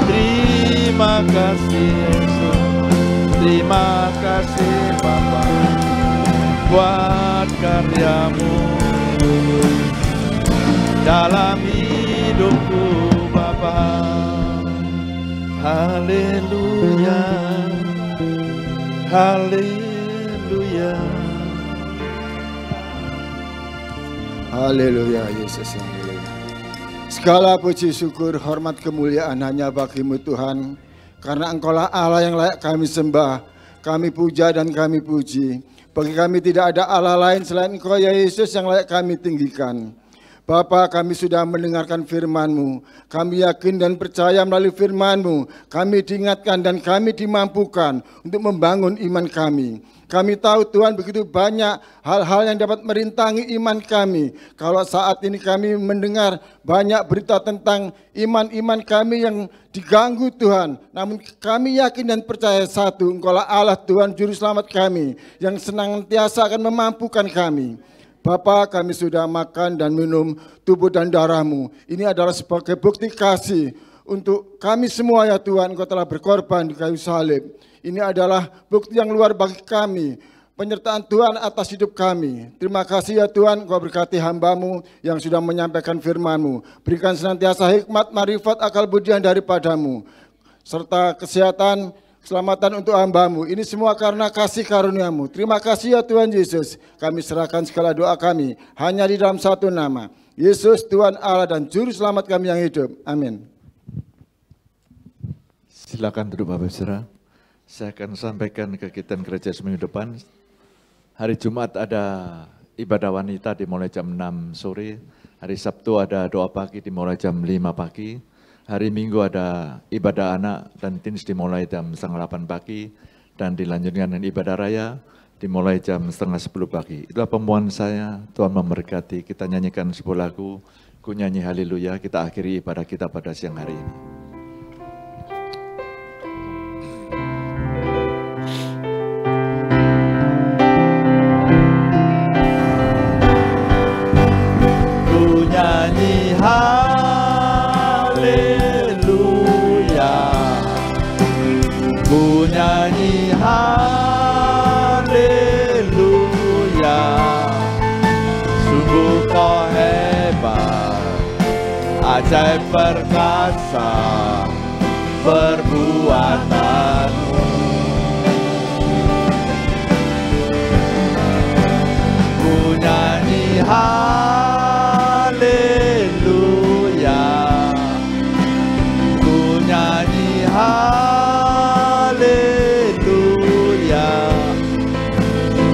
Terima kasih Yesus, terima kasih Bapa, buat karya-Mu dalam hidupku Bapa. Haleluya, haleluya. Haleluya, Yesus yang mulia. Segala puji syukur, hormat, kemuliaan hanya bagi-Mu Tuhan. Karena Engkaulah Allah yang layak kami sembah, kami puja dan kami puji. Bagi kami tidak ada Allah lain selain Engkau ya Yesus yang layak kami tinggikan. Bapa, kami sudah mendengarkan firman-Mu. Kami yakin dan percaya melalui firman-Mu, kami diingatkan dan kami dimampukan untuk membangun iman kami. Kami tahu Tuhan begitu banyak hal-hal yang dapat merintangi iman kami. Kalau saat ini kami mendengar banyak berita tentang iman-iman kami yang diganggu Tuhan. Namun kami yakin dan percaya satu, Engkaulah Allah Tuhan Juru Selamat kami yang senantiasa akan memampukan kami. Bapa, kami sudah makan dan minum tubuh dan darah-Mu. Ini adalah sebagai bukti kasih untuk kami semua ya Tuhan. Engkau telah berkorban di kayu salib. Ini adalah bukti yang luar bagi kami. penyertaan Tuhan atas hidup kami. Terima kasih ya Tuhan, Kau berkati hamba-Mu yang sudah menyampaikan firman-Mu. Berikan senantiasa hikmat, marifat, akal budi yang daripadamu, serta kesehatan, keselamatan untuk hamba-Mu. Ini semua karena kasih karunia-Mu. Terima kasih ya Tuhan Yesus. Kami serahkan segala doa kami hanya di dalam satu nama, Yesus Tuhan Allah dan Juru Selamat kami yang hidup. Amin. Silakan duduk Bapak Saudara. Saya akan sampaikan kegiatan gereja seminggu depan. Hari Jumat ada ibadah wanita dimulai jam 6 sore. Hari Sabtu ada doa pagi dimulai jam 5 pagi. Hari Minggu ada ibadah anak dan teens dimulai jam 7:30 pagi. Dan dilanjutkan dengan ibadah raya dimulai jam 9:30 pagi. Itulah pembuahan saya, Tuhan memberkati. Kita nyanyikan sebuah lagu, ku nyanyi haleluya, kita akhiri ibadah kita pada siang hari ini. Ku nyanyi haleluya, ku nyanyi haleluya, sungguh Kau hebat, ajaib perkasa perbuatanmu. Ku nyanyi haleluya, ku nyanyi haleluya,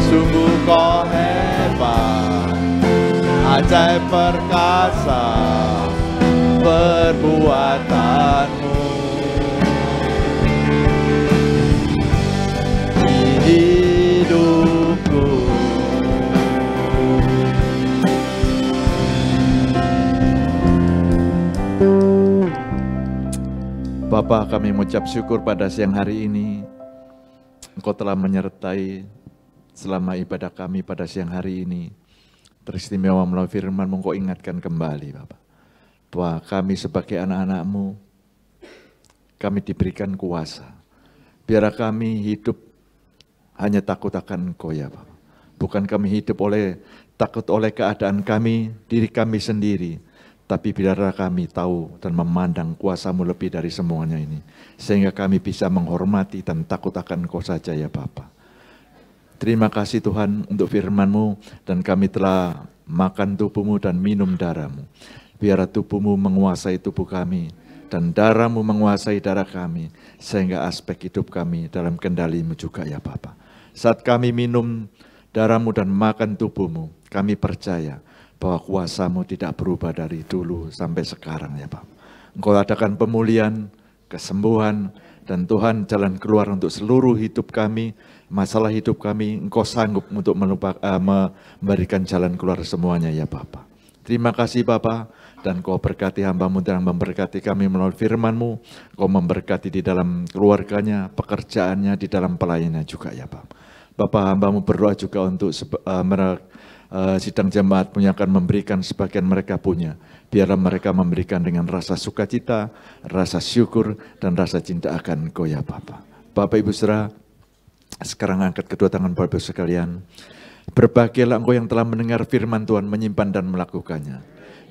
sungguh Kau hebat, ajaib perkasa perbuatanmu. Di hidupku Bapa, kami mengucap syukur pada siang hari ini. Engkau telah menyertai selama ibadah kami pada siang hari ini. Teristimewa melalui firman-Mu, Engkau ingatkan kembali Bapa, bahwa kami sebagai anak-anak-Mu, kami diberikan kuasa. Biar kami hidup hanya takut akan Engkau ya Bapa. Bukan kami hidup takut oleh keadaan kami, diri kami sendiri. Tapi biarlah kami tahu dan memandang kuasa-Mu lebih dari semuanya ini. Sehingga kami bisa menghormati dan takut akan Engkau saja ya Bapa. Terima kasih Tuhan untuk firman-Mu, dan kami telah makan tubuh-Mu dan minum darah-Mu. Biar tubuh-Mu menguasai tubuh kami, dan darah-Mu menguasai darah kami, sehingga aspek hidup kami dalam kendali-Mu juga ya Bapa. Saat kami minum darah-Mu dan makan tubuh-Mu, kami percaya bahwa kuasa-Mu tidak berubah dari dulu sampai sekarang ya Bapa. Engkau adakan pemulihan, kesembuhan, dan Tuhan jalan keluar untuk seluruh hidup kami, masalah hidup kami. Engkau sanggup untuk memberikan jalan keluar semuanya ya Bapa. Terima kasih Bapa, dan Kau berkati hamba-Mu dan memberkati kami melalui firman-Mu. Kau memberkati di dalam keluarganya, pekerjaannya, di dalam pelayanannya juga ya Bapa. Bapa, hamba-Mu berdoa juga untuk sidang jemaat-Mu yang akan memberikan sebagian mereka punya. Biarlah mereka memberikan dengan rasa sukacita, rasa syukur, dan rasa cinta akan Engkau ya Bapa. Bapak Ibu Saudara, sekarang angkat kedua tangan Bapak Ibu sekalian. Berbahagialah engkau yang telah mendengar firman Tuhan, menyimpan dan melakukannya.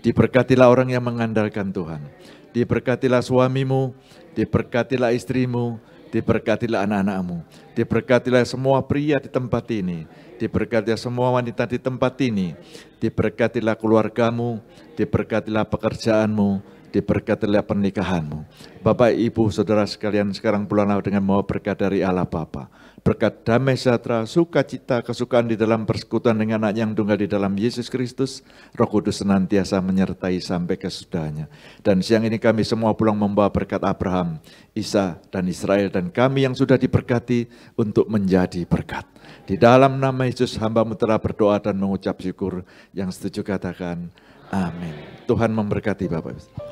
Diberkatilah orang yang mengandalkan Tuhan. Diberkatilah suamimu, diberkatilah istrimu, diberkatilah anak-anakmu. Diberkatilah semua pria di tempat ini. Diberkatilah semua wanita di tempat ini. Diberkatilah keluargamu, diberkatilah pekerjaanmu, diberkatilah pernikahanmu. Bapak, Ibu, Saudara sekalian, sekarang pulanglah dengan membawa berkat dari Allah Bapa. Berkat damai sejahtera, sukacita, kesukaan di dalam persekutuan dengan Anak yang tunggal di dalam Yesus Kristus. Roh Kudus senantiasa menyertai sampai kesudahannya. Dan siang ini kami semua pulang membawa berkat Abraham, Isa, dan Israel. Dan kami yang sudah diberkati untuk menjadi berkat. Di dalam nama Yesus hamba-Mu telah berdoa dan mengucap syukur. Yang setuju katakan amin. Tuhan memberkati Bapak Ibu.